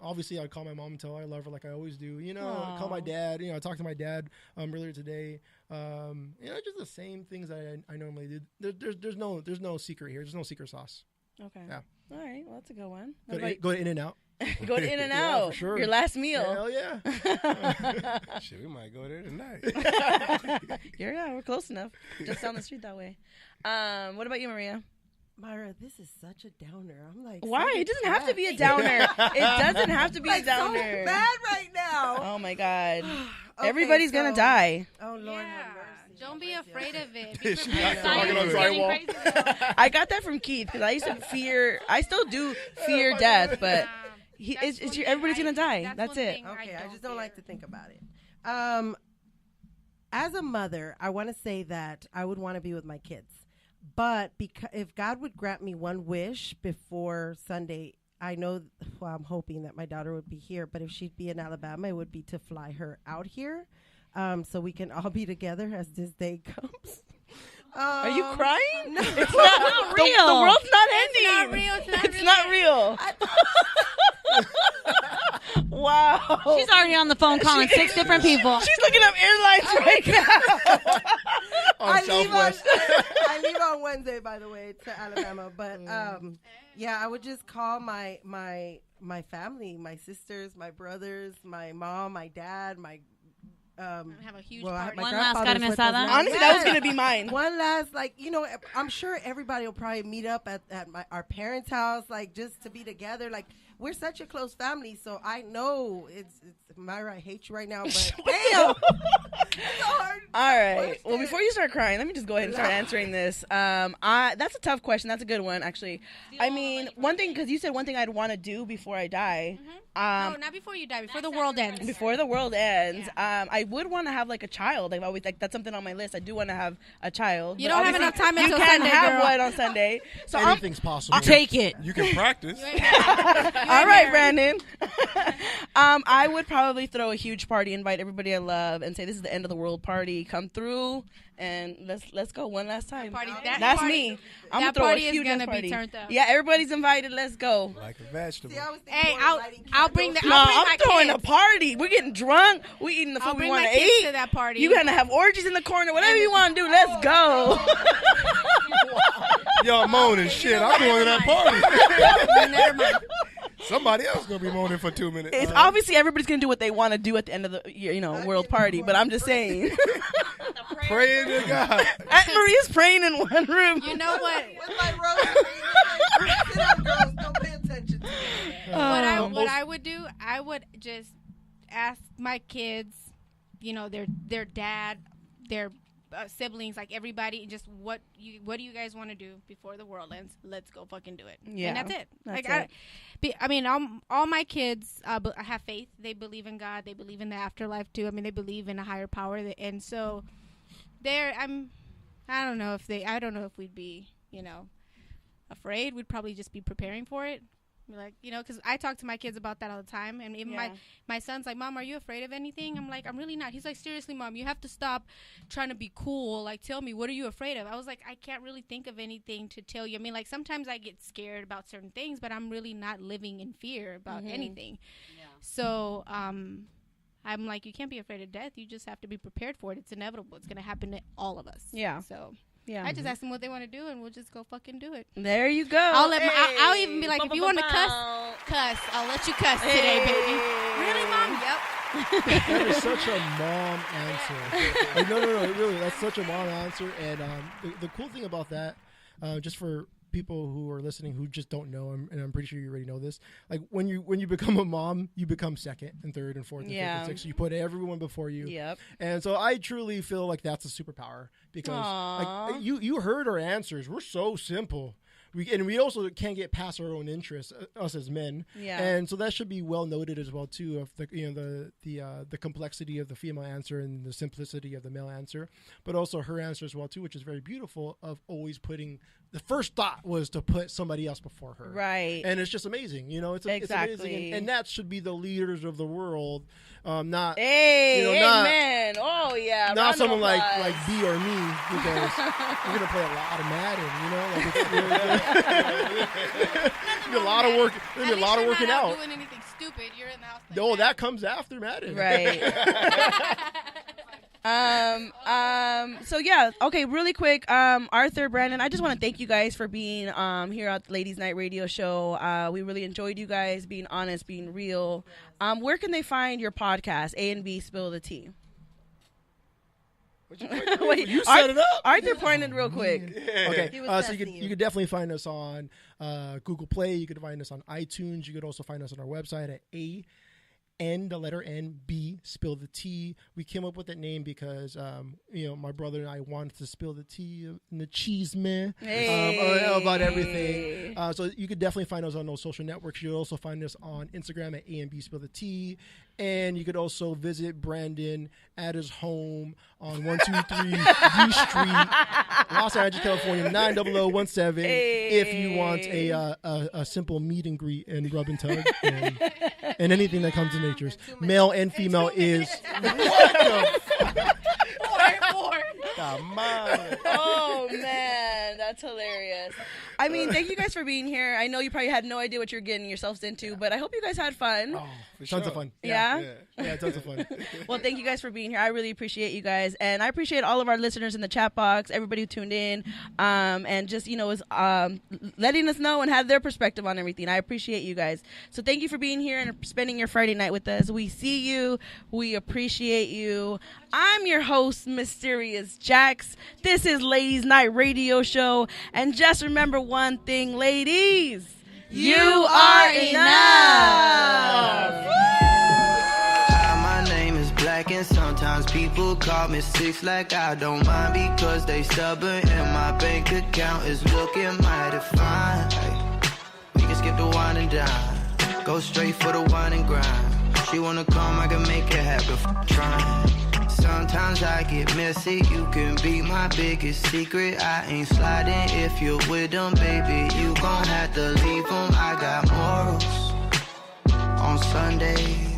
Obviously, I'd call my mom and tell her I love her like I always do. You know, I'd call my dad. You know, I talked to my dad earlier today. You know, just the same things that I normally do. There's no secret here. There's no secret sauce. Okay. Yeah. All right. Well, that's a good one. Go to In-N-Out. Go to In and Yeah, Out. for sure. Your last meal. Hell yeah. Shit, we might go there tonight. Yeah, we're close enough. Just down the street that way. What about you, Maria? Myra, this is such a downer. I'm like, Why? so It doesn't have to be a depressed. downer. It doesn't have to be Like, a downer. so bad right now. Oh my God. Okay, Everybody's gonna so- die. Oh Lord, Yeah. have mercy. Don't be afraid of it. She's Be prepared. not Science talking on is getting drywall. crazy. I got that from Keith because I used to fear. I still do fear death, but That's one thing everybody's gonna die. That's one it. thing Okay, I just fear. don't like to think about it. As a mother, I want to say that I would want to be with my kids. But if God would grant me one wish before Sunday, I know, well, I'm hoping that my daughter would be here. But if she'd be in Alabama, it would be to fly her out here so we can all be together as this day comes. Are you crying? No. It's not real. The world's not ending. Not real. It's not real. Wow. She's already on the phone calling 6 different people. She's looking up airlines right now. On Southwest. I leave on Wednesday, by the way, to Alabama. But yeah, I would just call my family, my sisters, my brothers, my mom, my dad, my Have a huge well, party. my One last grandfather's carne with us asada? now. Honestly, that was Yes. gonna be mine. One last, like, you know, I'm sure everybody will probably meet up at our parents' house, like, just to be together. Like, we're such a close family, so I know it's Myra, I hate you right now, but damn. It's a hard All right. question. Well, before you start crying, let me just go ahead and start answering this. That's a tough question. That's a good one, actually. I mean, one thing, because you said one thing I'd want to do before I die. No, not before you die. Before the world ends. Before the world ends, I would want to have like a child. I've always like that's something on my list. I do want to have a child. You but don't have obviously enough time You until can't Sunday, have girl. one on Sunday. So I'm, Anything's possible. Take it. You can practice. all right, Brandon. I would probably throw a huge party, invite everybody I love, and say this is the end of the world party. Come through and let's go one last time. That's me. I'm gonna that throw party a is huge gonna party. be turned up. Yeah, everybody's invited. Let's go. Like a vegetable. See, I was thinking Hey, more lighting I'll bring the. candles. No, I'll bring I'm my throwing a kids. party. We're getting drunk. We eating the I'll food we bring want my to kids eat. to that party. You gonna have orgies in the corner, whatever you want to do. Let's go. Y'all moaning shit. I'm going to that party. Never mind. Somebody else gonna be moaning for 2 minutes. It's obviously everybody's gonna do what they want to do at the end of the world party. But I'm just saying, Praying to God. Aunt Maria's praying in one room. You know what? With my rose. Sit down, girls. Don't pay attention to me. What I would do, I would just ask my kids, their dad, their siblings, like everybody, just what do you guys want to do before the world ends? Let's go fucking do it. Yeah, and that's it. that's it. I mean, all my kids have faith. They believe in God. They believe in the afterlife too. I mean, they believe in a higher power, and so I don't know if we'd be, afraid. We'd probably just be preparing for it. Like, because I talk to my kids about that all the time. And even my son's like, Mom, are you afraid of anything? I'm like, I'm really not. He's like, seriously, Mom, you have to stop trying to be cool. Like, tell me, what are you afraid of? I was like, I can't really think of anything to tell you. I mean, like, sometimes I get scared about certain things, but I'm really not living in fear about anything. Yeah. So, I'm like, you can't be afraid of death. You just have to be prepared for it. It's inevitable. It's going to happen to all of us. Yeah. So yeah, I just ask them what they want to do, and we'll just go fucking do it. There you go. I'll even be like, if you want to cuss, I'll let you cuss today, baby. Really, Mom? Yep. That is such a mom answer. Like, no, really, that's such a mom answer. And the cool thing about that, just for people who are listening who just don't know, and I'm pretty sure you already know this, like when you become a mom, you become second and third and fourth and fifth and sixth. You put everyone before you. Yep. And so I truly feel like that's a superpower because like you heard our answers. We're so simple. We also can't get past our own interests, us as men. Yeah. And so that should be well noted as well too, of the complexity of the female answer and the simplicity of the male answer, but also her answer as well too, which is very beautiful, of always putting the first thought was to put somebody else before her. Right. And it's just amazing. It's Exactly. amazing. And that should be the leaders of the world, not amen. Oh yeah. not someone like applause. B or me, because we're gonna play a lot of Madden, There's a lot of work. There's a lot of working out. Doing anything stupid, you're in the house. No, that comes after Madden. Right. So yeah, okay, really quick, Arthur, Brandon, I just want to thank you guys for being here at the Ladies Night Radio Show. We really enjoyed you guys being honest, being real. Where can they find your podcast, A and B Spill the Tea? Wait, You set it up. Arthur pointed real quick. Okay, He was so testing you. you could definitely find us on Google Play. You could find us on iTunes. You could also find us on our website at the letter N, B, Spill the Tea. We came up with that name because, my brother and I wanted to spill the tea and the cheese, man, about everything. So you could definitely find us on those social networks. You'll also find us on Instagram at A&B Spill the Tea. And you could also visit Brandon at his home on 123 D Street, Los Angeles, California, 90017. If you want a simple meet and greet and rub and tug and anything that comes in nature's. Male and female is. Oh man, that's hilarious. I mean, thank you guys for being here. I know you probably had no idea what you're getting yourselves into, but I hope you guys had fun. Oh, tons of fun. Yeah? Yeah, tons of fun. Well, thank you guys for being here. I really appreciate you guys, and I appreciate all of our listeners in the chat box, everybody who tuned in, and just was letting us know and had their perspective on everything. I appreciate you guys. So thank you for being here and spending your Friday night with us. We see you. We appreciate you. I'm your host, Mysterious Jax. This is Ladies Night Radio Show, and just remember one thing, ladies. You are enough. My name is Black and sometimes people call me Six, like I don't mind because they stubborn and my bank account is looking mighty fine. Hey, we can skip the wine and dine, go straight for the wine and grind. She wanna come, I can make it happen, trying. Sometimes I get messy, you can be my biggest secret. I ain't sliding if you're with them, baby, you gon' have to leave them. I got morals on Sundays.